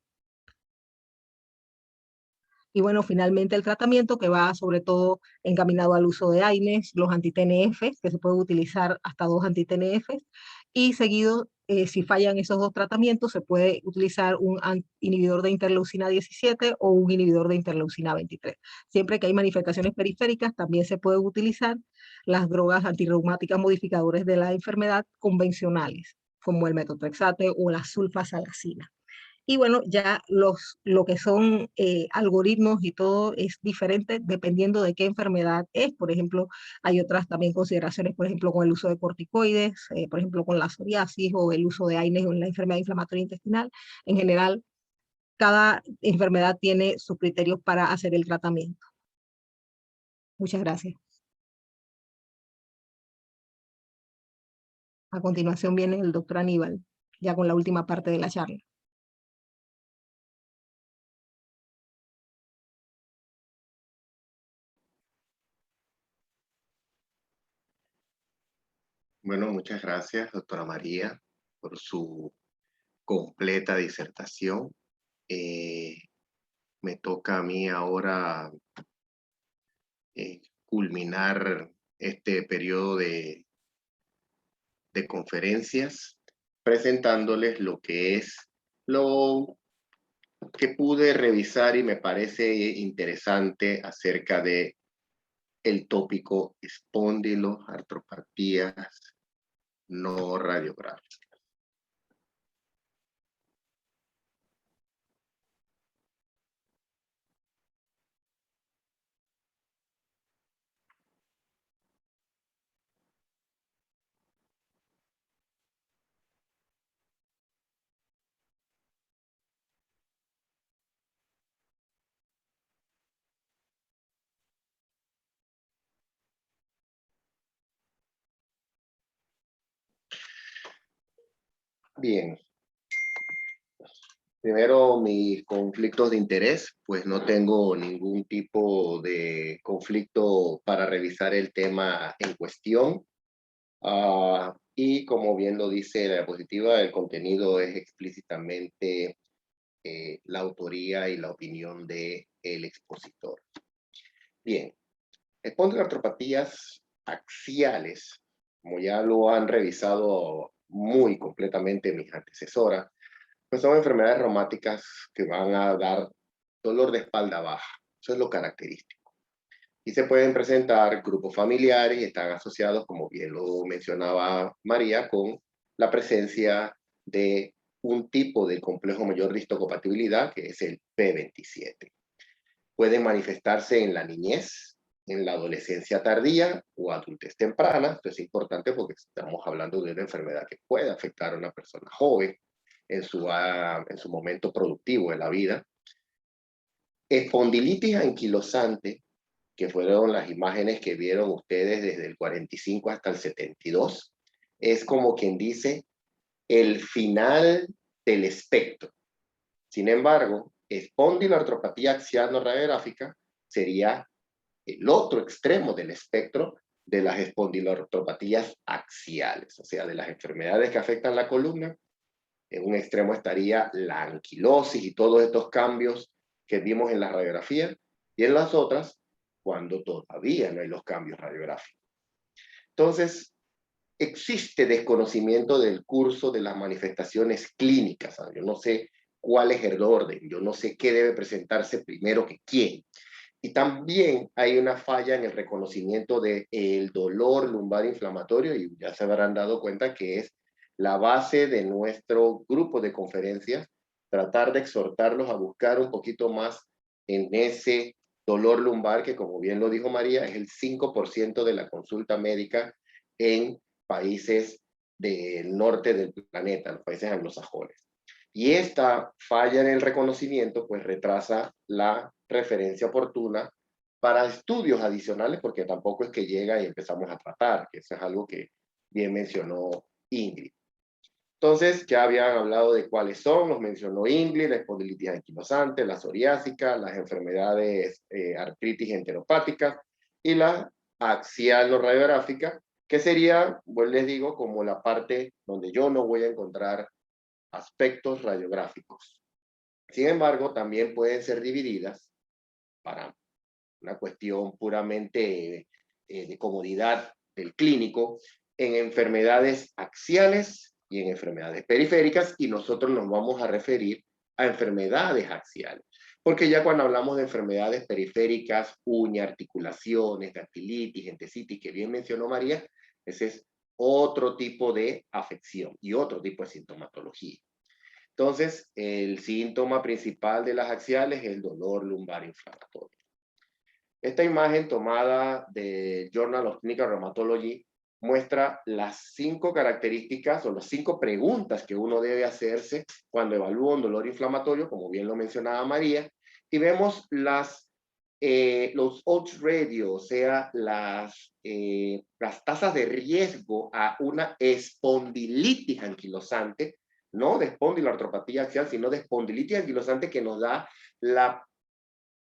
Y bueno, finalmente el tratamiento que va sobre todo encaminado al uso de AINES, los anti-TNF, que se puede utilizar hasta 2 anti-TNF, y seguido, si fallan esos 2 tratamientos, se puede utilizar un inhibidor de interleucina 17 o un inhibidor de interleucina 23. Siempre que hay manifestaciones periféricas, también se puede utilizar las drogas antirreumáticas modificadores de la enfermedad convencionales, como el metotrexate o la sulfasalacina. Y bueno, ya lo que son algoritmos y todo es diferente dependiendo de qué enfermedad es. Por ejemplo, hay otras también consideraciones, por ejemplo, con el uso de corticoides, por ejemplo, con la psoriasis o el uso de AINES en la enfermedad inflamatoria intestinal. En general, cada enfermedad tiene sus criterios para hacer el tratamiento. Muchas gracias. A continuación viene el doctor Aníbal, ya con la última parte de la charla. Bueno, muchas gracias, doctora María, por su completa disertación. Me toca a mí ahora culminar este periodo de conferencias presentándoles lo que es lo que pude revisar y me parece interesante acerca de el tópico espondiloartropatías no radiográficas. Bien. Primero, mis conflictos de interés, pues no tengo ningún tipo de conflicto para revisar el tema en cuestión. Y como bien lo dice la diapositiva, el contenido es explícitamente la autoría y la opinión del expositor. Bien, espondiloartropatías axiales, como ya lo han revisado muy completamente mis antecesoras, pues son enfermedades reumáticas que van a dar dolor de espalda baja. Eso es lo característico. Y se pueden presentar grupos familiares y están asociados, como bien lo mencionaba María, con la presencia de un tipo de complejo mayor de histocompatibilidad, que es el P27. Pueden manifestarse en la niñez, en la adolescencia tardía o adultez temprana. Esto es importante porque estamos hablando de una enfermedad que puede afectar a una persona joven en su momento productivo de la vida. Espondilitis anquilosante, que fueron las imágenes que vieron ustedes desde el 45 hasta el 72, es como quien dice el final del espectro. Sin embargo, espondiloartropatía axial no radiográfica sería el otro extremo del espectro de las espondiloartropatías axiales, o sea, de las enfermedades que afectan la columna. En un extremo estaría la anquilosis y todos estos cambios que vimos en la radiografía, y en las otras, cuando todavía no hay los cambios radiográficos. Entonces, existe desconocimiento del curso de las manifestaciones clínicas. Yo no sé cuál es el orden, yo no sé qué debe presentarse primero que quién. Y también hay una falla en el reconocimiento del dolor lumbar inflamatorio, y ya se habrán dado cuenta que es la base de nuestro grupo de conferencias, tratar de exhortarlos a buscar un poquito más en ese dolor lumbar, que como bien lo dijo María, es el 5% de la consulta médica en países del norte del planeta, los países anglosajones. Y esta falla en el reconocimiento pues retrasa la referencia oportuna para estudios adicionales, porque tampoco es que llega y empezamos a tratar, que eso es algo que bien mencionó Ingrid. Entonces, ya habían hablado de cuáles son, los mencionó Ingrid: la espondilitis anquilosante, la psoriásica, las enfermedades artritis enteropáticas y la axial no radiográfica, que sería, pues les digo, como la parte donde yo no voy a encontrar aspectos radiográficos. Sin embargo, también pueden ser divididas, para una cuestión puramente de comodidad del clínico, en enfermedades axiales y en enfermedades periféricas, y nosotros nos vamos a referir a enfermedades axiales. Porque ya cuando hablamos de enfermedades periféricas, uña, articulaciones, dactilitis, entesitis, que bien mencionó María, ese es otro tipo de afección y otro tipo de sintomatología. Entonces, el síntoma principal de las axiales es el dolor lumbar inflamatorio. Esta imagen, tomada del Journal of Clinical Rheumatology, muestra las 5 características o las 5 preguntas que uno debe hacerse cuando evalúa un dolor inflamatorio, como bien lo mencionaba María, y vemos los odds ratio, o sea, las tasas de riesgo a una espondilitis anquilosante, no de espondiloartropatía axial, sino de espondilitis anquilosante, que nos da la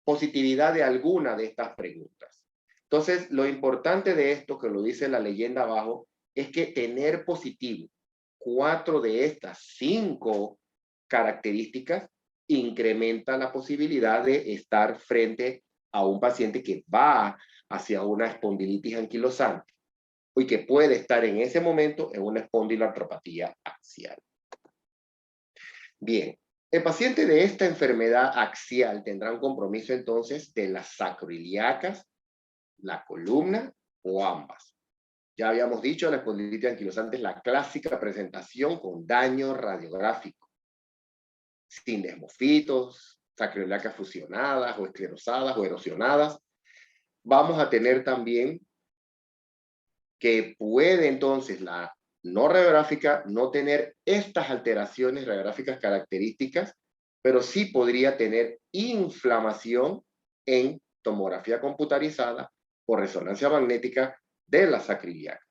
positividad de alguna de estas preguntas. Entonces, lo importante de esto, que lo dice la leyenda abajo, es que tener positivo 4 de estas 5 características incrementa la posibilidad de estar frente a un paciente que va hacia una espondilitis anquilosante y que puede estar en ese momento en una espondiloartropatía axial. Bien, el paciente de esta enfermedad axial tendrá un compromiso entonces de las sacroiliacas, la columna o ambas. Ya habíamos dicho, la espondilitis anquilosante es la clásica presentación con daño radiográfico, sin desmofitos, sacroiliacas fusionadas o esclerosadas o erosionadas. Vamos a tener también que puede entonces la no radiográfica no tener estas alteraciones radiográficas características, pero sí podría tener inflamación en tomografía computarizada o resonancia magnética de la sacroiliaca.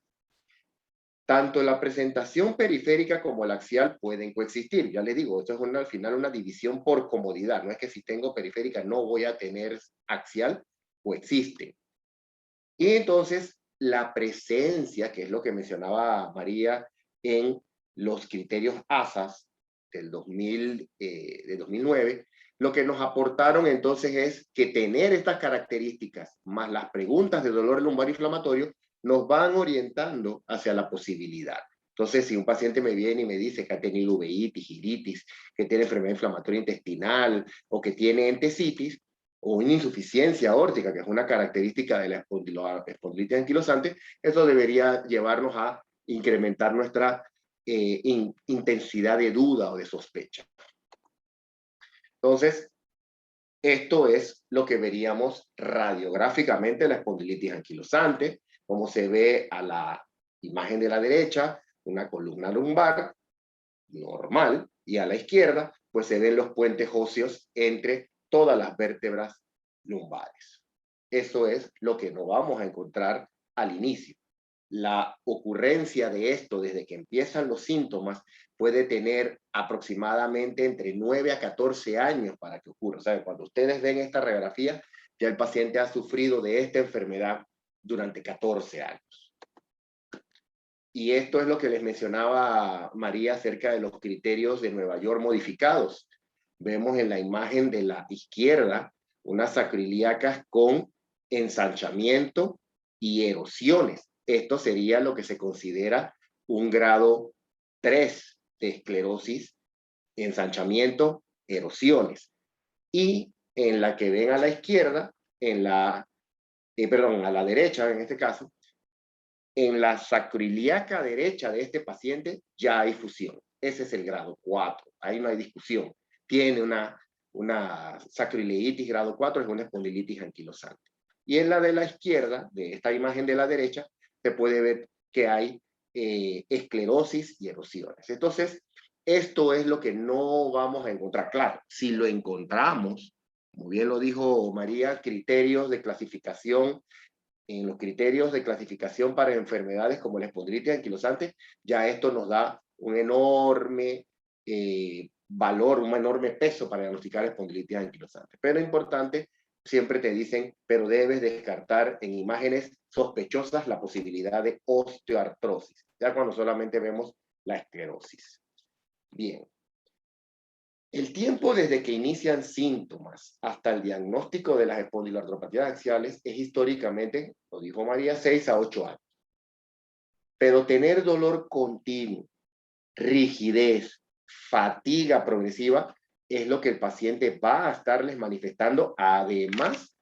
Tanto la presentación periférica como la axial pueden coexistir. Ya les digo, esto es al final una división por comodidad. No es que si tengo periférica no voy a tener axial, coexisten. Y entonces la presencia, que es lo que mencionaba María en los criterios ASAS del 2009, lo que nos aportaron entonces es que tener estas características más las preguntas de dolor lumbar inflamatorio nos van orientando hacia la posibilidad. Entonces, si un paciente me viene y me dice que ha tenido uveitis, iritis, que tiene enfermedad inflamatoria intestinal o que tiene entesitis, o una insuficiencia aórtica, que es una característica de la espondilitis anquilosante, eso debería llevarnos a incrementar nuestra intensidad de duda o de sospecha. Entonces, esto es lo que veríamos radiográficamente la espondilitis anquilosante, como se ve a la imagen de la derecha, una columna lumbar normal, y a la izquierda, pues se ven los puentes óseos entre todas las vértebras lumbares. Eso es lo que nos vamos a encontrar al inicio. La ocurrencia de esto desde que empiezan los síntomas puede tener aproximadamente entre 9 a 14 años para que ocurra. ¿Saben? Cuando ustedes ven esta radiografía, ya el paciente ha sufrido de esta enfermedad durante 14 años. Y esto es lo que les mencionaba María acerca de los criterios de Nueva York modificados. Vemos en la imagen de la izquierda unas sacroiliacas con ensanchamiento y erosiones. Esto sería lo que se considera un grado 3 de esclerosis, ensanchamiento, erosiones. Y en la que ven a la izquierda a la derecha en este caso, en la sacroiliaca derecha de este paciente ya hay fusión. Ese es el grado 4, ahí no hay discusión. Tiene una sacroileitis grado 4, es una espondilitis anquilosante. Y en la de la izquierda, de esta imagen de la derecha, se puede ver que hay esclerosis y erosiones. Entonces, esto es lo que no vamos a encontrar. Claro, si lo encontramos, como bien lo dijo María, criterios de clasificación, en los criterios de clasificación para enfermedades como la espondilitis anquilosante, ya esto nos da un enorme valor, un enorme peso para diagnosticar espondilitis anquilosante. Pero es importante, siempre te dicen, pero debes descartar en imágenes sospechosas la posibilidad de osteoartrosis, ya cuando solamente vemos la esclerosis. Bien. El tiempo desde que inician síntomas hasta el diagnóstico de las espondiloartropatías axiales es históricamente, lo dijo María, 6 a 8 años. Pero tener dolor continuo, rigidez, fatiga progresiva, es lo que el paciente va a estarles manifestando. Además,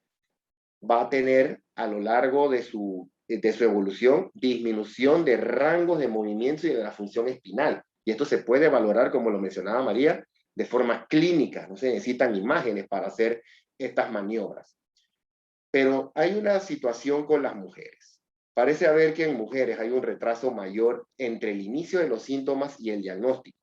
va a tener a lo largo de su evolución disminución de rangos de movimiento y de la función espinal. Y esto se puede valorar, como lo mencionaba María, de forma clínica. No se necesitan imágenes para hacer estas maniobras. Pero hay una situación con las mujeres. Parece haber que en mujeres hay un retraso mayor entre el inicio de los síntomas y el diagnóstico,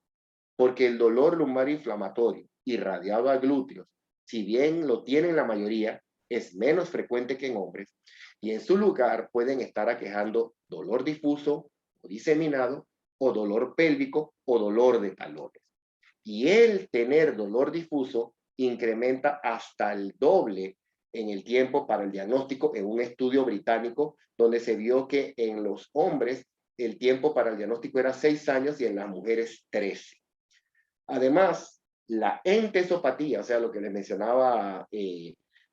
porque el dolor lumbar inflamatorio irradiado a glúteos, si bien lo tienen la mayoría, es menos frecuente que en hombres, y en su lugar pueden estar aquejando dolor difuso o diseminado, o dolor pélvico o dolor de talones. Y el tener dolor difuso incrementa hasta el doble en el tiempo para el diagnóstico en un estudio británico donde se vio que en los hombres el tiempo para el diagnóstico era 6 años y en las mujeres 13. Además, la entesopatía, o sea, lo que les mencionaba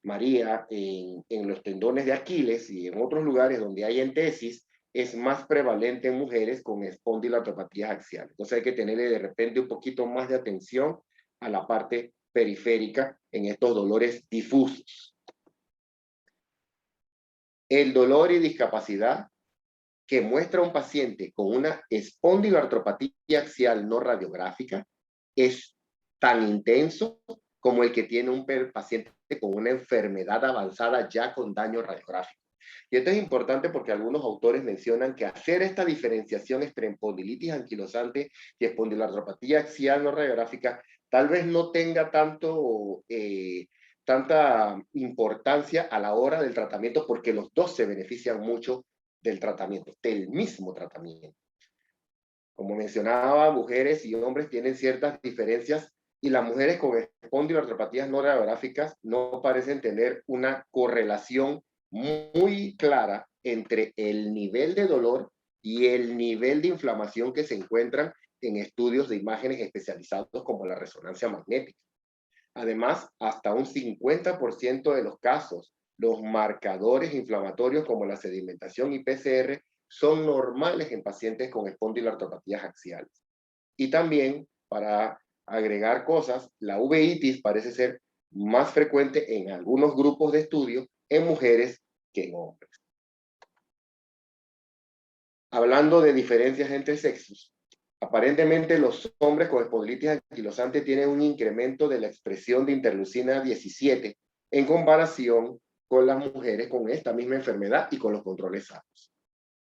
María, en los tendones de Aquiles y en otros lugares donde hay entesis, es más prevalente en mujeres con espondiloartropatías axiales. Entonces hay que tenerle de repente un poquito más de atención a la parte periférica en estos dolores difusos. El dolor y discapacidad que muestra un paciente con una espondiloartropatía axial no radiográfica es tan intenso como el que tiene un paciente con una enfermedad avanzada ya con daño radiográfico. Y esto es importante porque algunos autores mencionan que hacer esta diferenciación entre espondilitis anquilosante y espondiloartropatía axial no radiográfica tal vez no tenga tanta importancia a la hora del tratamiento, porque los dos se benefician mucho del tratamiento, del mismo tratamiento. Como mencionaba, mujeres y hombres tienen ciertas diferencias y las mujeres con espondiloartropatías no radiográficas no parecen tener una correlación muy clara entre el nivel de dolor y el nivel de inflamación que se encuentran en estudios de imágenes especializados como la resonancia magnética. Además, hasta un 50% de los casos, los marcadores inflamatorios como la sedimentación y PCR son normales en pacientes con espondiloartropatías axiales. Y también, para agregar cosas, la uveitis parece ser más frecuente en algunos grupos de estudio en mujeres que en hombres. Hablando de diferencias entre sexos, aparentemente los hombres con espondilitis anquilosante tienen un incremento de la expresión de interleucina 17 en comparación con las mujeres con esta misma enfermedad y con los controles sanos.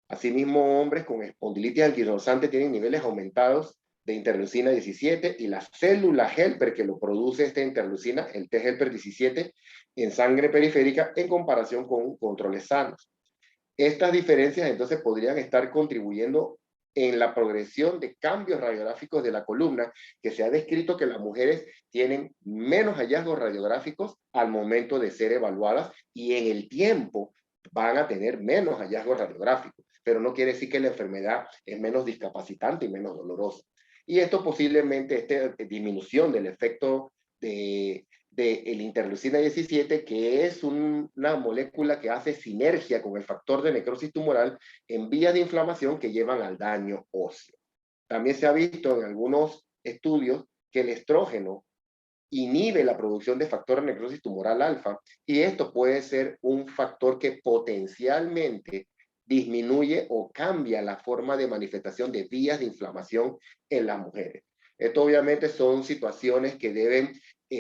Asimismo, hombres con espondilitis anquilosante tienen niveles aumentados de interleucina 17 y la célula helper que lo produce esta interleucina, el T helper 17, en sangre periférica en comparación con controles sanos. Estas diferencias entonces podrían estar contribuyendo en la progresión de cambios radiográficos de la columna, que se ha descrito que las mujeres tienen menos hallazgos radiográficos al momento de ser evaluadas y en el tiempo van a tener menos hallazgos radiográficos, pero no quiere decir que la enfermedad es menos discapacitante y menos dolorosa. Y esto posiblemente, esta disminución del efecto de el interleucina 17, que es una molécula que hace sinergia con el factor de necrosis tumoral en vías de inflamación que llevan al daño óseo. También se ha visto en algunos estudios que el estrógeno inhibe la producción de factor de necrosis tumoral alfa, y esto puede ser un factor que potencialmente disminuye o cambia la forma de manifestación de vías de inflamación en las mujeres. Esto obviamente son situaciones que deben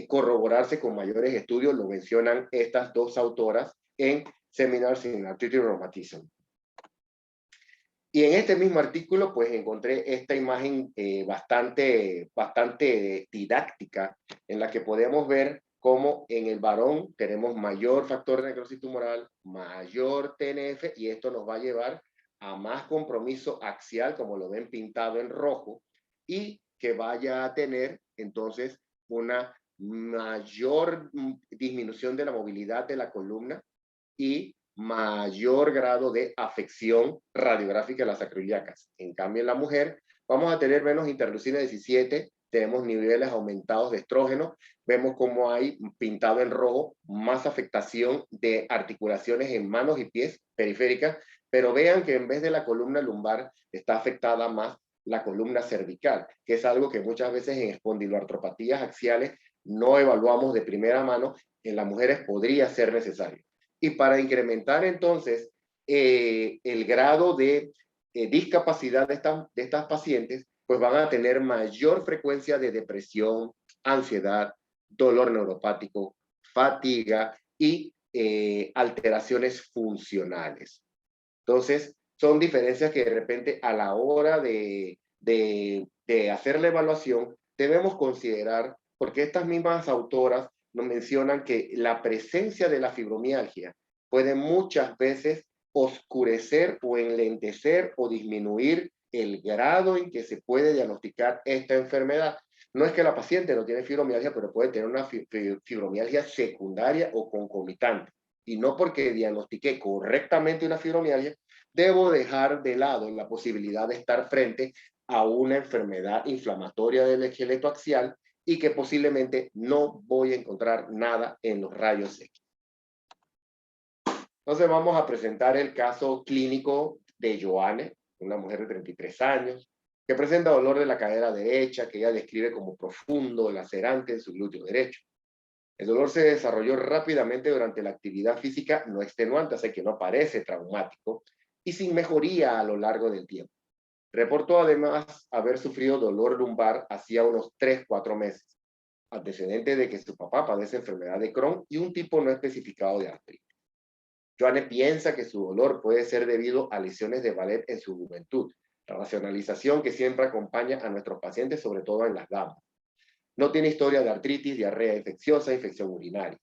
corroborarse con mayores estudios, lo mencionan estas dos autoras en Seminars in Arthritis Rheumatism. Y en este mismo artículo, pues encontré esta imagen bastante didáctica, en la que podemos ver cómo en el varón tenemos mayor factor de necrosis tumoral, mayor TNF, y esto nos va a llevar a más compromiso axial, como lo ven pintado en rojo, y que vaya a tener entonces una mayor disminución de la movilidad de la columna y mayor grado de afección radiográfica de las sacroiliacas. En cambio, en la mujer vamos a tener menos interleucina 17, tenemos niveles aumentados de estrógeno, vemos como hay pintado en rojo más afectación de articulaciones en manos y pies periféricas, pero vean que en vez de la columna lumbar está afectada más la columna cervical, que es algo que muchas veces en espondiloartropatías axiales no evaluamos de primera mano, en las mujeres podría ser necesario. Y para incrementar entonces el grado de discapacidad de estas pacientes, pues van a tener mayor frecuencia de depresión, ansiedad, dolor neuropático, fatiga y alteraciones funcionales. Entonces, son diferencias que de repente a la hora de hacer la evaluación debemos considerar, porque estas mismas autoras nos mencionan que la presencia de la fibromialgia puede muchas veces oscurecer o enlentecer o disminuir el grado en que se puede diagnosticar esta enfermedad. No es que la paciente no tiene fibromialgia, pero puede tener una fibromialgia secundaria o concomitante. Y no porque diagnostiqué correctamente una fibromialgia, debo dejar de lado la posibilidad de estar frente a una enfermedad inflamatoria del esqueleto axial y que posiblemente no voy a encontrar nada en los rayos X. Entonces vamos a presentar el caso clínico de Joanne, una mujer de 33 años, que presenta dolor de la cadera derecha, que ella describe como profundo, lacerante en su glúteo derecho. El dolor se desarrolló rápidamente durante la actividad física no extenuante, así que no parece traumático, y sin mejoría a lo largo del tiempo. Reportó además haber sufrido dolor lumbar hacía unos 3-4 meses, antecedente de que su papá padece enfermedad de Crohn y un tipo no especificado de artritis. Joanne piensa que su dolor puede ser debido a lesiones de ballet en su juventud, la racionalización que siempre acompaña a nuestros pacientes, sobre todo en las damas. No tiene historia de artritis, diarrea infecciosa, infección urinaria.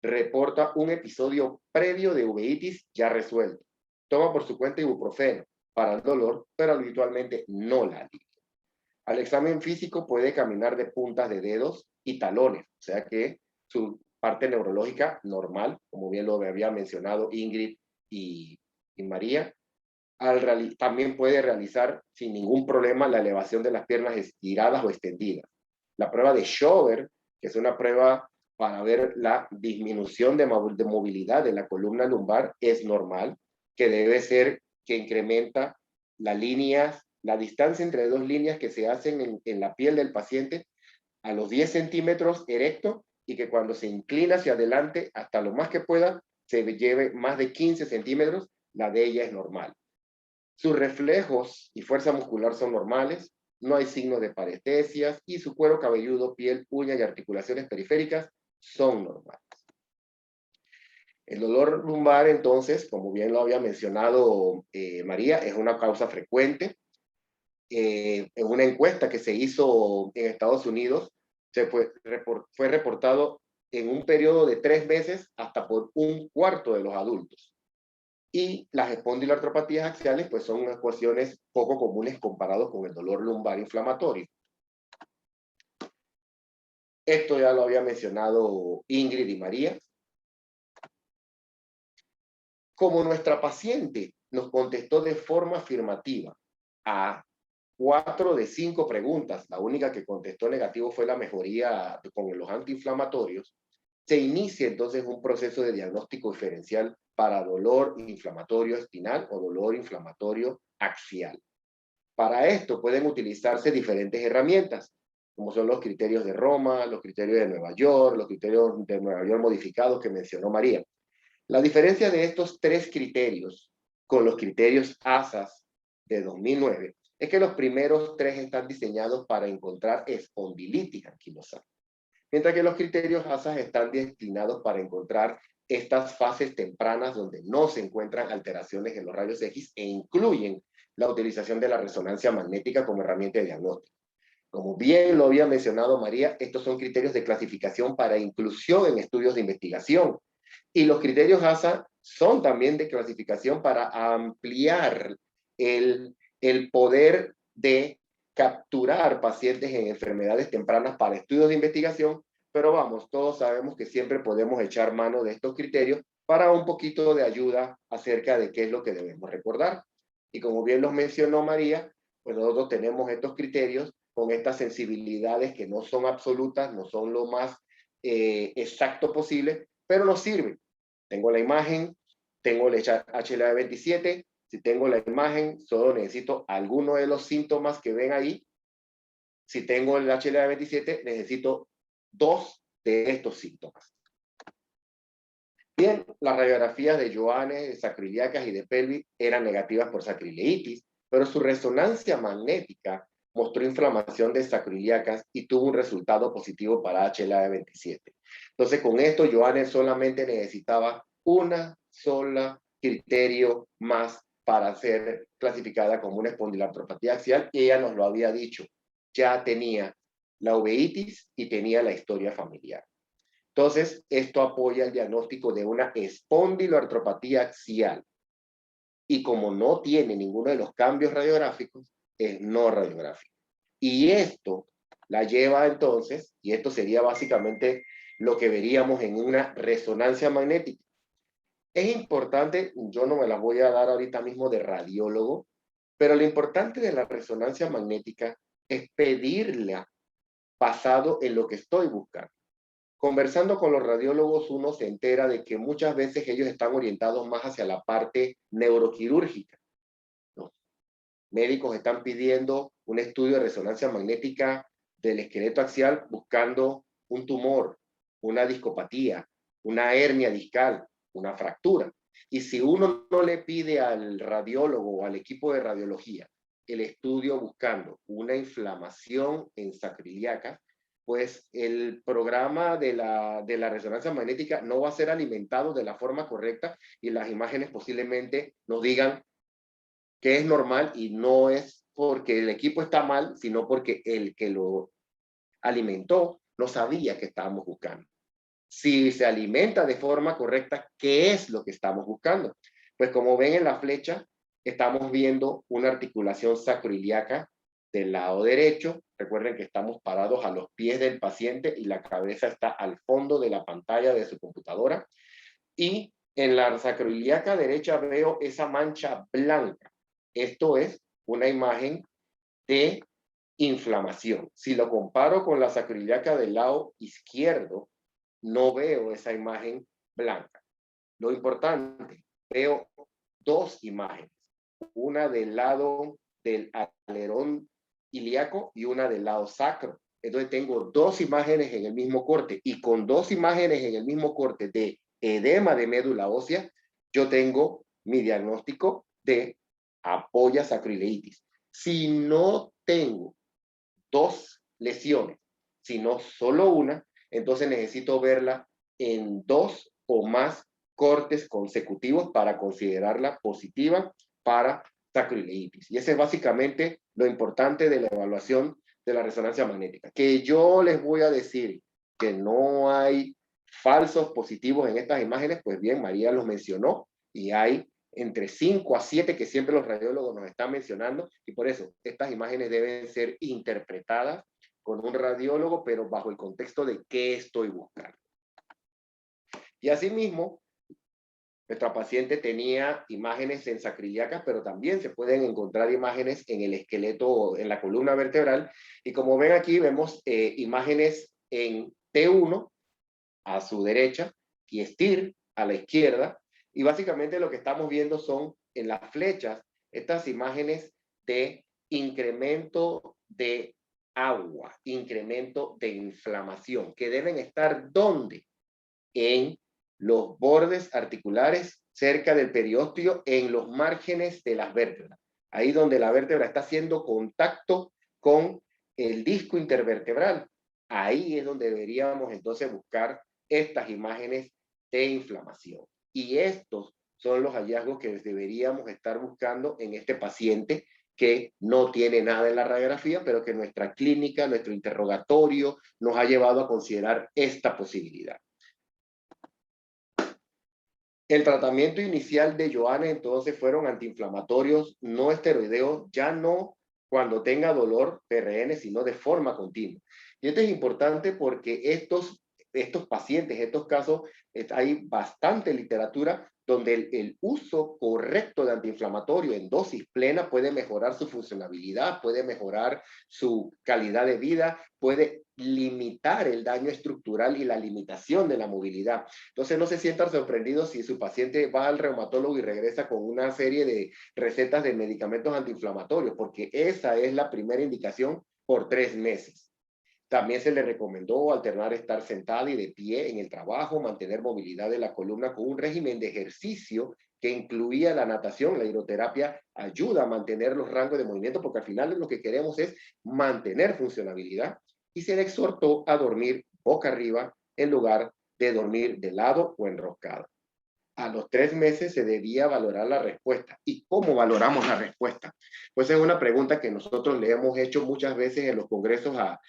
Reporta un episodio previo de uveitis ya resuelto. Toma por su cuenta ibuprofeno para el dolor, pero habitualmente no la alivia. Al examen físico puede caminar de puntas de dedos y talones, o sea que su parte neurológica normal, como bien lo había mencionado Ingrid y María. También puede realizar sin ningún problema la elevación de las piernas estiradas o extendidas. La prueba de Schober, que es una prueba para ver la disminución de movilidad de la columna lumbar, es normal, que debe ser que incrementa la distancia entre dos líneas que se hacen en la piel del paciente a los 10 centímetros erecto, y que cuando se inclina hacia adelante hasta lo más que pueda, se lleve más de 15 centímetros, la de ella es normal. Sus reflejos y fuerza muscular son normales, no hay signos de parestesias y su cuero cabelludo, piel, uñas y articulaciones periféricas son normales. El dolor lumbar, entonces, como bien lo había mencionado María, es una causa frecuente. En una encuesta que se hizo en Estados Unidos, fue reportado en un periodo de 3 meses hasta por 1/4 de los adultos. Y las espondiloartropatías axiales pues son unas cuestiones poco comunes comparados con el dolor lumbar inflamatorio. Esto ya lo había mencionado Ingrid y María. Como nuestra paciente nos contestó de forma afirmativa a 4 de 5 preguntas, la única que contestó negativo fue la mejoría con los antiinflamatorios, se inicia entonces un proceso de diagnóstico diferencial para dolor inflamatorio espinal o dolor inflamatorio axial. Para esto pueden utilizarse diferentes herramientas. como son los criterios de Roma, los criterios de Nueva York, los criterios de Nueva York modificados que mencionó María. La diferencia de estos tres criterios con los criterios ASAS de 2009 es que los primeros tres están diseñados para encontrar espondilitis anquilosante, mientras que los criterios ASAS están destinados para encontrar estas fases tempranas donde no se encuentran alteraciones en los rayos X e incluyen la utilización de la resonancia magnética como herramienta de diagnóstico. Como bien lo había mencionado María, estos son criterios de clasificación para inclusión en estudios de investigación. Y los criterios ASA son también de clasificación para ampliar el poder de capturar pacientes en enfermedades tempranas para estudios de investigación, pero vamos, todos sabemos que siempre podemos echar mano de estos criterios para un poquito de ayuda acerca de qué es lo que debemos recordar. Y como bien los mencionó María, pues nosotros tenemos estos criterios con estas sensibilidades que no son absolutas, no son lo más exacto posible, pero nos sirve. Tengo la imagen, tengo el HLA-27, si tengo la imagen, solo necesito alguno de los síntomas que ven ahí. Si tengo el HLA-27, necesito 2 de estos síntomas. Bien, las radiografías de Johannes, de sacroiliacas y de pelvis eran negativas por sacroileitis, pero su resonancia magnética mostró inflamación de sacroiliacas y tuvo un resultado positivo para HLA-27. Entonces, con esto, Johannes solamente necesitaba una sola criterio más para ser clasificada como una espondiloartropatía axial, y ella nos lo había dicho. Ya tenía la uveitis y tenía la historia familiar. Entonces, esto apoya el diagnóstico de una espondiloartropatía axial. Y como no tiene ninguno de los cambios radiográficos, es no radiográfico. Y esto la lleva entonces, y esto sería básicamente lo que veríamos en una resonancia magnética. Es importante, yo no me la voy a dar ahorita mismo de radiólogo, pero lo importante de la resonancia magnética es pedirla basado en lo que estoy buscando. Conversando con los radiólogos, uno se entera de que muchas veces ellos están orientados más hacia la parte neuroquirúrgica. Los médicos están pidiendo un estudio de resonancia magnética del esqueleto axial buscando un tumor, una discopatía, una hernia discal, una fractura. Y si uno no le pide al radiólogo o al equipo de radiología el estudio buscando una inflamación en sacroiliacas, pues el programa de la resonancia magnética no va a ser alimentado de la forma correcta y las imágenes posiblemente nos digan que es normal y no es porque el equipo está mal, sino porque el que lo alimentó no sabía que estábamos buscando. Si se alimenta de forma correcta, ¿qué es lo que estamos buscando? Pues como ven en la flecha, estamos viendo una articulación sacroiliaca del lado derecho. Recuerden que estamos parados a los pies del paciente y la cabeza está al fondo de la pantalla de su computadora. Y en la sacroiliaca derecha veo esa mancha blanca. Esto es una imagen de inflamación. Si lo comparo con la sacroiliaca del lado izquierdo, no veo esa imagen blanca. Lo importante, veo 2 imágenes, una del lado del alerón ilíaco y una del lado sacro. Entonces tengo 2 imágenes en el mismo corte, y con 2 imágenes en el mismo corte de edema de médula ósea, yo tengo mi diagnóstico de apoya sacroileitis. Si no tengo 2 lesiones, sino solo una, entonces necesito verla en 2 o más cortes consecutivos para considerarla positiva para sacroileitis. Y ese es básicamente lo importante de la evaluación de la resonancia magnética. Que yo les voy a decir que no hay falsos positivos en estas imágenes, pues bien, María los mencionó, y hay entre 5 a 7 que siempre los radiólogos nos están mencionando, y por eso estas imágenes deben ser interpretadas con un radiólogo, pero bajo el contexto de qué estoy buscando. Y asimismo, nuestra paciente tenía imágenes en sacroiliacas, pero también se pueden encontrar imágenes en el esqueleto, en la columna vertebral, y como ven aquí, vemos imágenes en T1 a su derecha y STIR a la izquierda, y básicamente lo que estamos viendo son en las flechas estas imágenes de incremento de agua, incremento de inflamación, que deben estar ¿dónde? En los bordes articulares, cerca del periósteo, en los márgenes de las vértebras. Ahí donde la vértebra está haciendo contacto con el disco intervertebral. Ahí es donde deberíamos entonces buscar estas imágenes de inflamación. Y estos son los hallazgos que deberíamos estar buscando en este paciente que no tiene nada en la radiografía, pero que nuestra clínica, nuestro interrogatorio nos ha llevado a considerar esta posibilidad. El tratamiento inicial de Johannes entonces fueron antiinflamatorios no esteroideos, ya no cuando tenga dolor PRN, sino de forma continua. Y esto es importante porque estos pacientes, estos casos, hay bastante literatura donde el uso correcto de antiinflamatorio en dosis plena puede mejorar su funcionalidad, puede mejorar su calidad de vida, puede limitar el daño estructural y la limitación de la movilidad. Entonces no se sientan sorprendidos si su paciente va al reumatólogo y regresa con una serie de recetas de medicamentos antiinflamatorios, porque esa es la primera indicación por 3 meses. También se le recomendó alternar estar sentada y de pie en el trabajo, mantener movilidad de la columna con un régimen de ejercicio que incluía la natación. La hidroterapia ayuda a mantener los rangos de movimiento porque al final lo que queremos es mantener funcionabilidad. Y se le exhortó a dormir boca arriba en lugar de dormir de lado o enroscado. A los 3 meses se debía valorar la respuesta. ¿Y cómo valoramos la respuesta? Pues es una pregunta que nosotros le hemos hecho muchas veces en los congresos a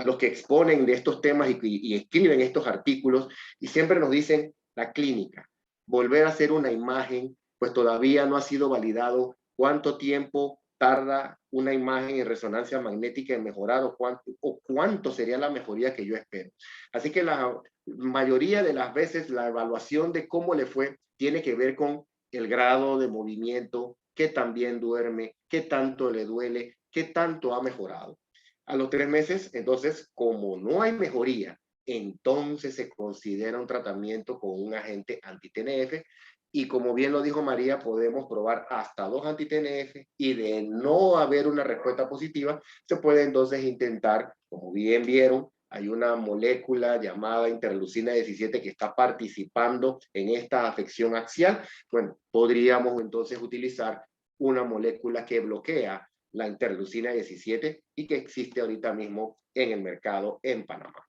los que exponen de estos temas y escriben estos artículos, y siempre nos dicen la clínica. Volver a hacer una imagen, pues todavía no ha sido validado cuánto tiempo tarda una imagen en resonancia magnética en mejorar o cuánto sería la mejoría que yo espero. Así que la mayoría de las veces la evaluación de cómo le fue tiene que ver con el grado de movimiento, qué tan bien duerme, qué tanto le duele, qué tanto ha mejorado. A los 3 meses, entonces, como no hay mejoría, entonces se considera un tratamiento con un agente anti-TNF. Y como bien lo dijo María, podemos probar hasta 2 anti-TNF y de no haber una respuesta positiva, se puede entonces intentar, como bien vieron, hay una molécula llamada interleucina 17 que está participando en esta afección axial. Bueno, podríamos entonces utilizar una molécula que bloquea la interleucina 17 y que existe ahorita mismo en el mercado en Panamá.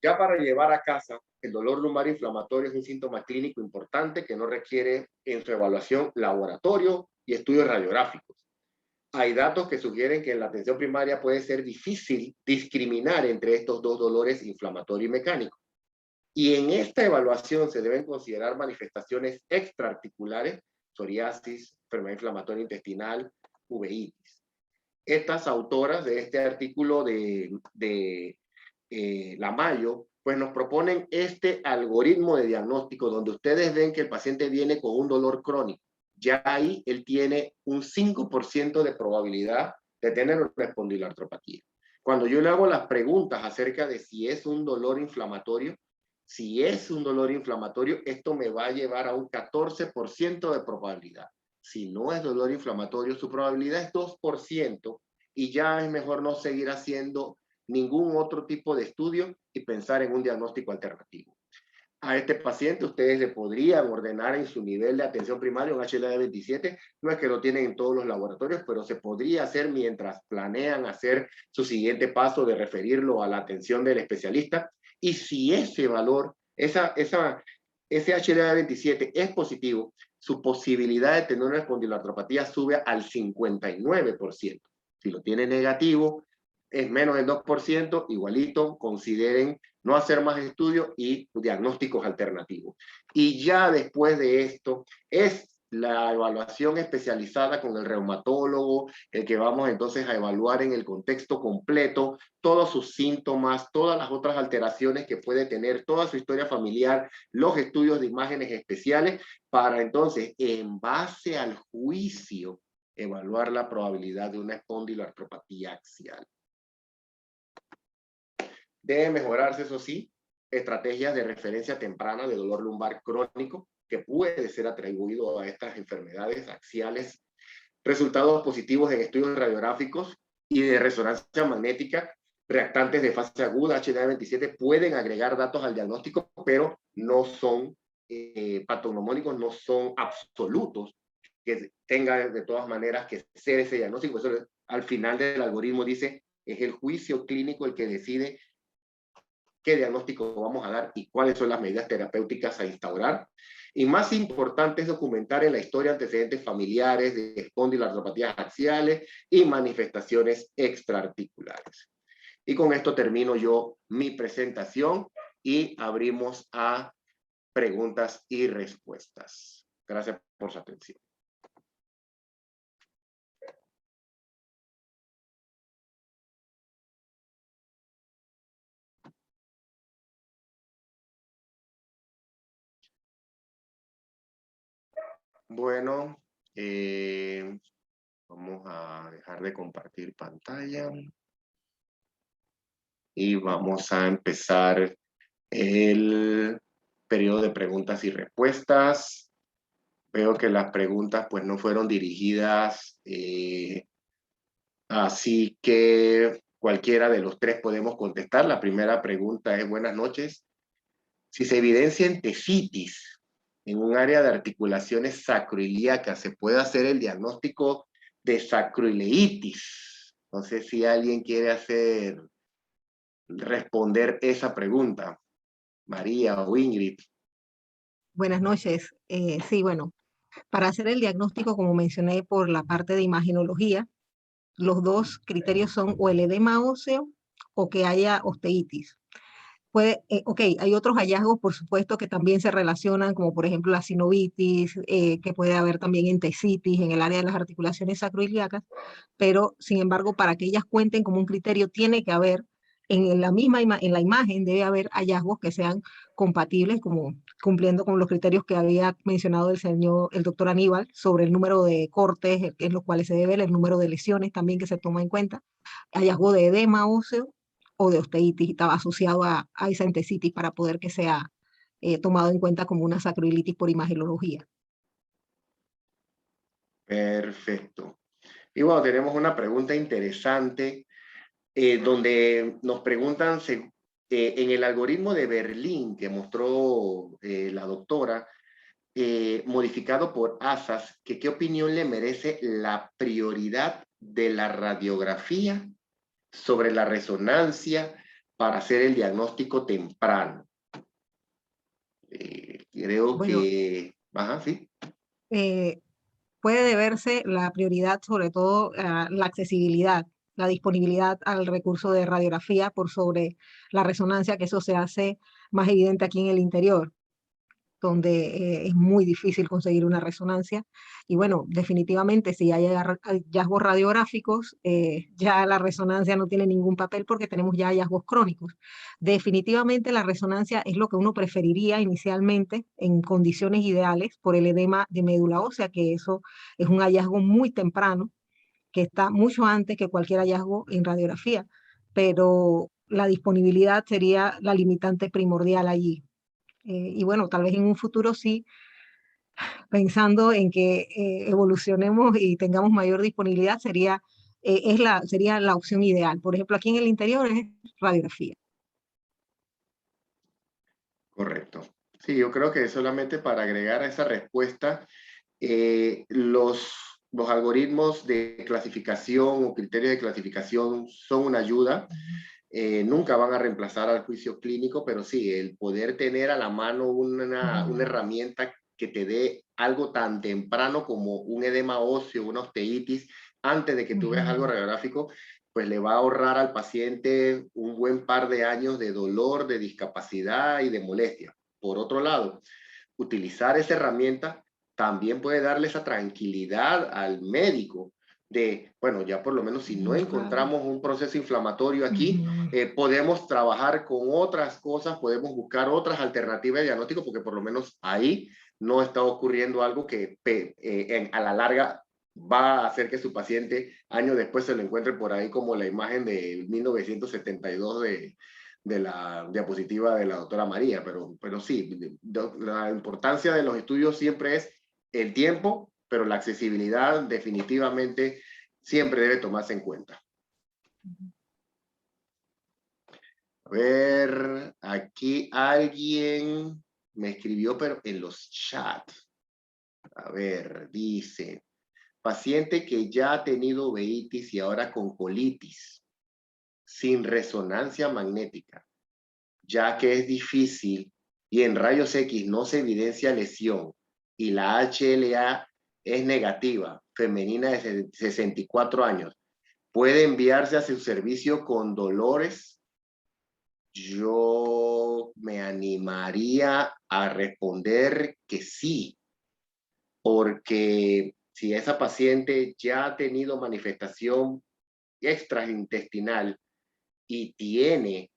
Ya para llevar a casa, el dolor lumbar inflamatorio es un síntoma clínico importante que no requiere en su evaluación laboratorio y estudios radiográficos. Hay datos que sugieren que en la atención primaria puede ser difícil discriminar entre estos dos dolores inflamatorio y mecánico. Y en esta evaluación se deben considerar manifestaciones extraarticulares, psoriasis, enfermedad inflamatoria intestinal, uveitis. Estas autoras de este artículo de Lamayo, pues nos proponen este algoritmo de diagnóstico donde ustedes ven que el paciente viene con un dolor crónico. Ya ahí él tiene un 5% de probabilidad de tener una espondiloartropatía. Cuando yo le hago las preguntas acerca de si es un dolor inflamatorio, esto me va a llevar a un 14% de probabilidad. Si no es dolor inflamatorio, su probabilidad es 2% y ya es mejor no seguir haciendo ningún otro tipo de estudio y pensar en un diagnóstico alternativo. A este paciente ustedes le podrían ordenar en su nivel de atención primaria un HLA-27, no es que lo tienen en todos los laboratorios, pero se podría hacer mientras planean hacer su siguiente paso de referirlo a la atención del especialista. Y si ese valor, ese HLA-27 es positivo, su posibilidad de tener una espondiloartropatía sube al 59%. Si lo tiene negativo, es menos del 2%, igualito, consideren no hacer más estudios y diagnósticos alternativos. Y ya después de esto, es la evaluación especializada con el reumatólogo, el que vamos entonces a evaluar en el contexto completo todos sus síntomas, todas las otras alteraciones que puede tener, toda su historia familiar, los estudios de imágenes especiales, para entonces, en base al juicio, evaluar la probabilidad de una espondiloartropatía axial. Debe mejorarse, eso sí, estrategias de referencia temprana de dolor lumbar crónico que puede ser atribuido a estas enfermedades axiales. resultados positivos en estudios radiográficos y de resonancia magnética, reactantes de fase aguda, HLA-27, pueden agregar datos al diagnóstico, pero no son patognomónicos, no son absolutos, que tenga de todas maneras que ser ese diagnóstico. Eso al final del algoritmo dice, es el juicio clínico el que decide qué diagnóstico vamos a dar y cuáles son las medidas terapéuticas a instaurar. Y más importante es documentar en la historia antecedentes familiares de espondiloartropatías axiales y manifestaciones extraarticulares. Y con esto termino yo mi presentación y abrimos a preguntas y respuestas. Gracias por su atención. Bueno, vamos a dejar de compartir pantalla y vamos a empezar el periodo de preguntas y respuestas. Veo que las preguntas pues no fueron dirigidas, así que cualquiera de los tres podemos contestar. La primera pregunta es: buenas noches. Si se evidencia entesitis en un área de articulaciones sacroiliacas, ¿se puede hacer el diagnóstico de sacroileitis? No sé si alguien quiere responder esa pregunta, María o Ingrid. Buenas noches. Sí, bueno, para hacer el diagnóstico, como mencioné, por la parte de imagenología, los dos criterios son o el edema óseo o que haya osteitis. Hay otros hallazgos, por supuesto, que también se relacionan, como por ejemplo la sinovitis, que puede haber también entesitis en el área de las articulaciones sacroiliacas, pero sin embargo, para que ellas cuenten como un criterio, tiene que haber, en la imagen debe haber hallazgos que sean compatibles, como cumpliendo con los criterios que había mencionado el doctor Aníbal, sobre el número de cortes en los cuales se debe ver, el número de lesiones también que se toma en cuenta, hallazgo de edema óseo o de osteitis, estaba asociado a esa entesitis para poder que sea tomado en cuenta como una sacroilitis por imagenología. Perfecto. Y bueno, tenemos una pregunta interesante donde nos preguntan en el algoritmo de Berlín que mostró la doctora, modificado por ASAS, que qué opinión le merece la prioridad de la radiografía sobre la resonancia para hacer el diagnóstico temprano. Creo Bueno, que... Ajá, sí. puede deberse la prioridad sobre todo a la accesibilidad, la disponibilidad al recurso de radiografía por sobre la resonancia, que eso se hace más evidente aquí en el interior, donde es muy difícil conseguir una resonancia. Y bueno, definitivamente si hay hallazgos radiográficos, ya la resonancia no tiene ningún papel porque tenemos ya hallazgos crónicos. Definitivamente la resonancia es lo que uno preferiría inicialmente en condiciones ideales por el edema de médula ósea, que eso es un hallazgo muy temprano, que está mucho antes que cualquier hallazgo en radiografía, pero la disponibilidad sería la limitante primordial allí. Y bueno, tal vez en un futuro sí, pensando en que evolucionemos y tengamos mayor disponibilidad, sería la opción ideal. Por ejemplo, aquí en el interior es radiografía. Correcto. Sí, yo creo que solamente para agregar a esa respuesta, los algoritmos de clasificación o criterios de clasificación son una ayuda. Nunca van a reemplazar al juicio clínico, pero sí, el poder tener a la mano una herramienta que te dé algo tan temprano como un edema óseo, una osteitis, antes de que tú veas algo radiográfico, pues le va a ahorrar al paciente un buen par de años de dolor, de discapacidad y de molestia. Por otro lado, utilizar esa herramienta también puede darle esa tranquilidad al médico de, bueno, ya por lo menos si no encontramos un proceso inflamatorio aquí, podemos trabajar con otras cosas, podemos buscar otras alternativas de diagnóstico, porque por lo menos ahí no está ocurriendo algo que a la larga va a hacer que su paciente años después se lo encuentre por ahí, como la imagen de 1972 de la diapositiva de la doctora María, pero sí, la importancia de los estudios siempre es el tiempo pero la accesibilidad definitivamente siempre debe tomarse en cuenta. A ver, aquí alguien me escribió, pero en los chats. A ver, dice, paciente que ya ha tenido uveitis y ahora con colitis, sin resonancia magnética, ya que es difícil y en rayos X no se evidencia lesión y la HLA es negativa, femenina de 64 años, ¿puede enviarse a su servicio con dolores? Yo me animaría a responder que sí, porque si esa paciente ya ha tenido manifestación extraintestinal y tiene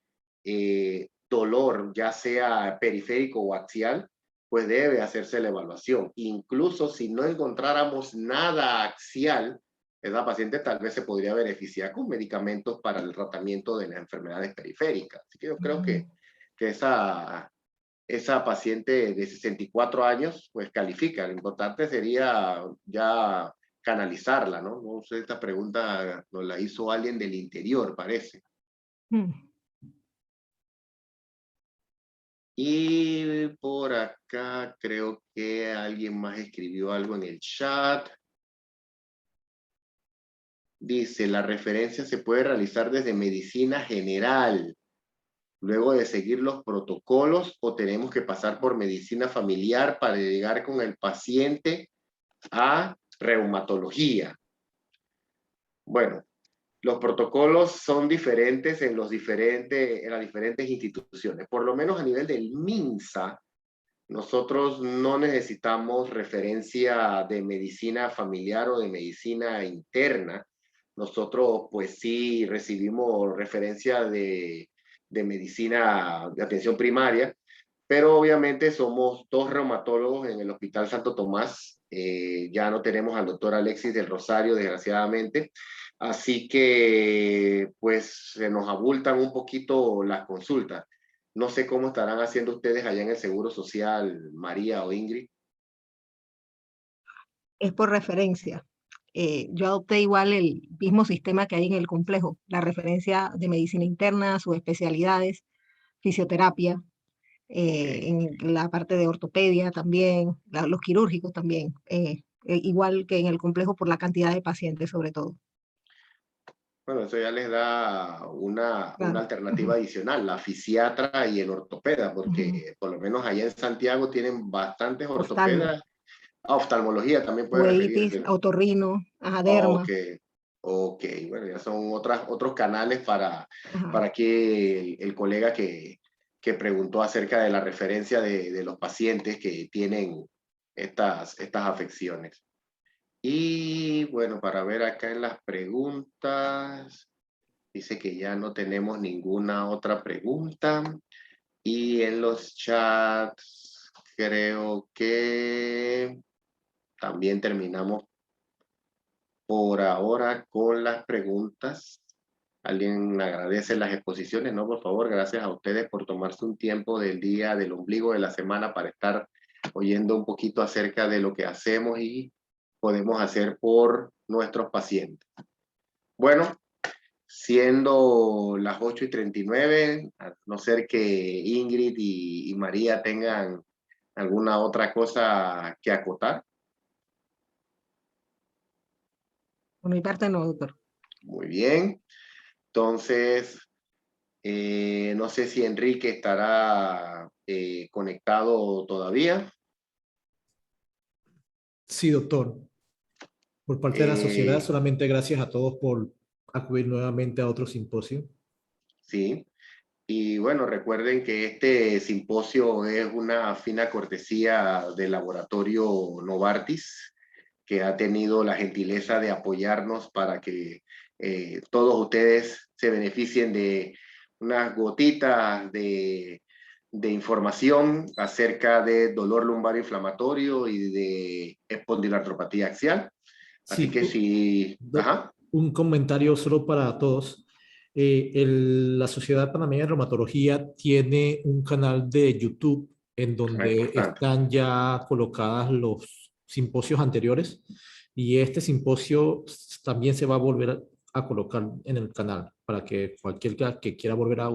dolor, ya sea periférico o axial, pues debe hacerse la evaluación. Incluso si no encontráramos nada axial, esa paciente tal vez se podría beneficiar con medicamentos para el tratamiento de las enfermedades periféricas. Así que yo creo que esa paciente de 64 años, pues califica. Lo importante sería ya canalizarla, ¿no? No sé, esta pregunta nos la hizo alguien del interior, parece. Y por acá creo que alguien más escribió algo en el chat. Dice, la referencia se puede realizar desde medicina general, luego de seguir los protocolos, o tenemos que pasar por medicina familiar para llegar con el paciente a reumatología. Bueno, los protocolos son diferentes en las diferentes instituciones. Por lo menos a nivel del MINSA, nosotros no necesitamos referencia de medicina familiar o de medicina interna. Nosotros, pues sí, recibimos referencia de medicina de atención primaria, pero obviamente somos dos reumatólogos en el Hospital Santo Tomás. Ya no tenemos al doctor Alexis del Rosario, desgraciadamente. Así que, pues, se nos abultan un poquito las consultas. No sé cómo estarán haciendo ustedes allá en el Seguro Social, María o Ingrid. Es por referencia. Yo adopté igual el mismo sistema que hay en el complejo, la referencia de medicina interna, sus especialidades, fisioterapia, Okay. en la parte de ortopedia también, los quirúrgicos también, igual que en el complejo por la cantidad de pacientes sobre todo. Bueno, eso ya les da una Claro. alternativa adicional, la fisiatra y el ortopeda, porque por lo menos allá en Santiago tienen bastantes Oftalmo, ortopedas. Oftalmología también puede uveitis, referirse, ¿no? otorrino, Ok, derma. ok, bueno, ya son otros canales para Ajá. que el colega que preguntó acerca de la referencia de los pacientes que tienen estas afecciones. Y bueno, para ver acá en las preguntas, dice que ya no tenemos ninguna otra pregunta. Y en los chats creo que también terminamos por ahora con las preguntas. Alguien agradece las exposiciones, ¿no? Por favor, gracias a ustedes por tomarse un tiempo del día, del ombligo de la semana para estar oyendo un poquito acerca de lo que hacemos y podemos hacer por nuestros pacientes. Bueno, siendo las 8:39, a no ser que Ingrid y María tengan alguna otra cosa que acotar. Por mi parte no, doctor. Muy bien. Entonces, no sé si Enrique estará conectado todavía. Sí, doctor. Por parte de la sociedad, Eh, solamente gracias a todos por acudir nuevamente a otro simposio. sí. Y bueno, recuerden que este simposio es una fina cortesía del laboratorio Novartis, que ha tenido la gentileza de apoyarnos para que todos ustedes se beneficien de unas gotitas de información acerca de dolor lumbar inflamatorio y de espondiloartropatía axial. Así Sí, que si... Ajá. un comentario solo para todos. La Sociedad Panameña de Reumatología tiene un canal de YouTube en donde Importante. están ya colocadas los simposios anteriores y este simposio también se va a volver a colocar en el canal para que cualquiera que quiera volver a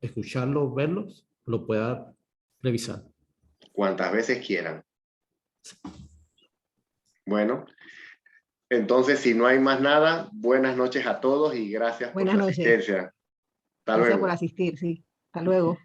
escucharlo, verlos, lo pueda revisar. Cuantas veces quieran. Bueno, entonces si no hay más nada, buenas noches a todos y gracias por Buenas su noches. asistencia. Hasta Gracias luego. por asistir, sí. Hasta luego.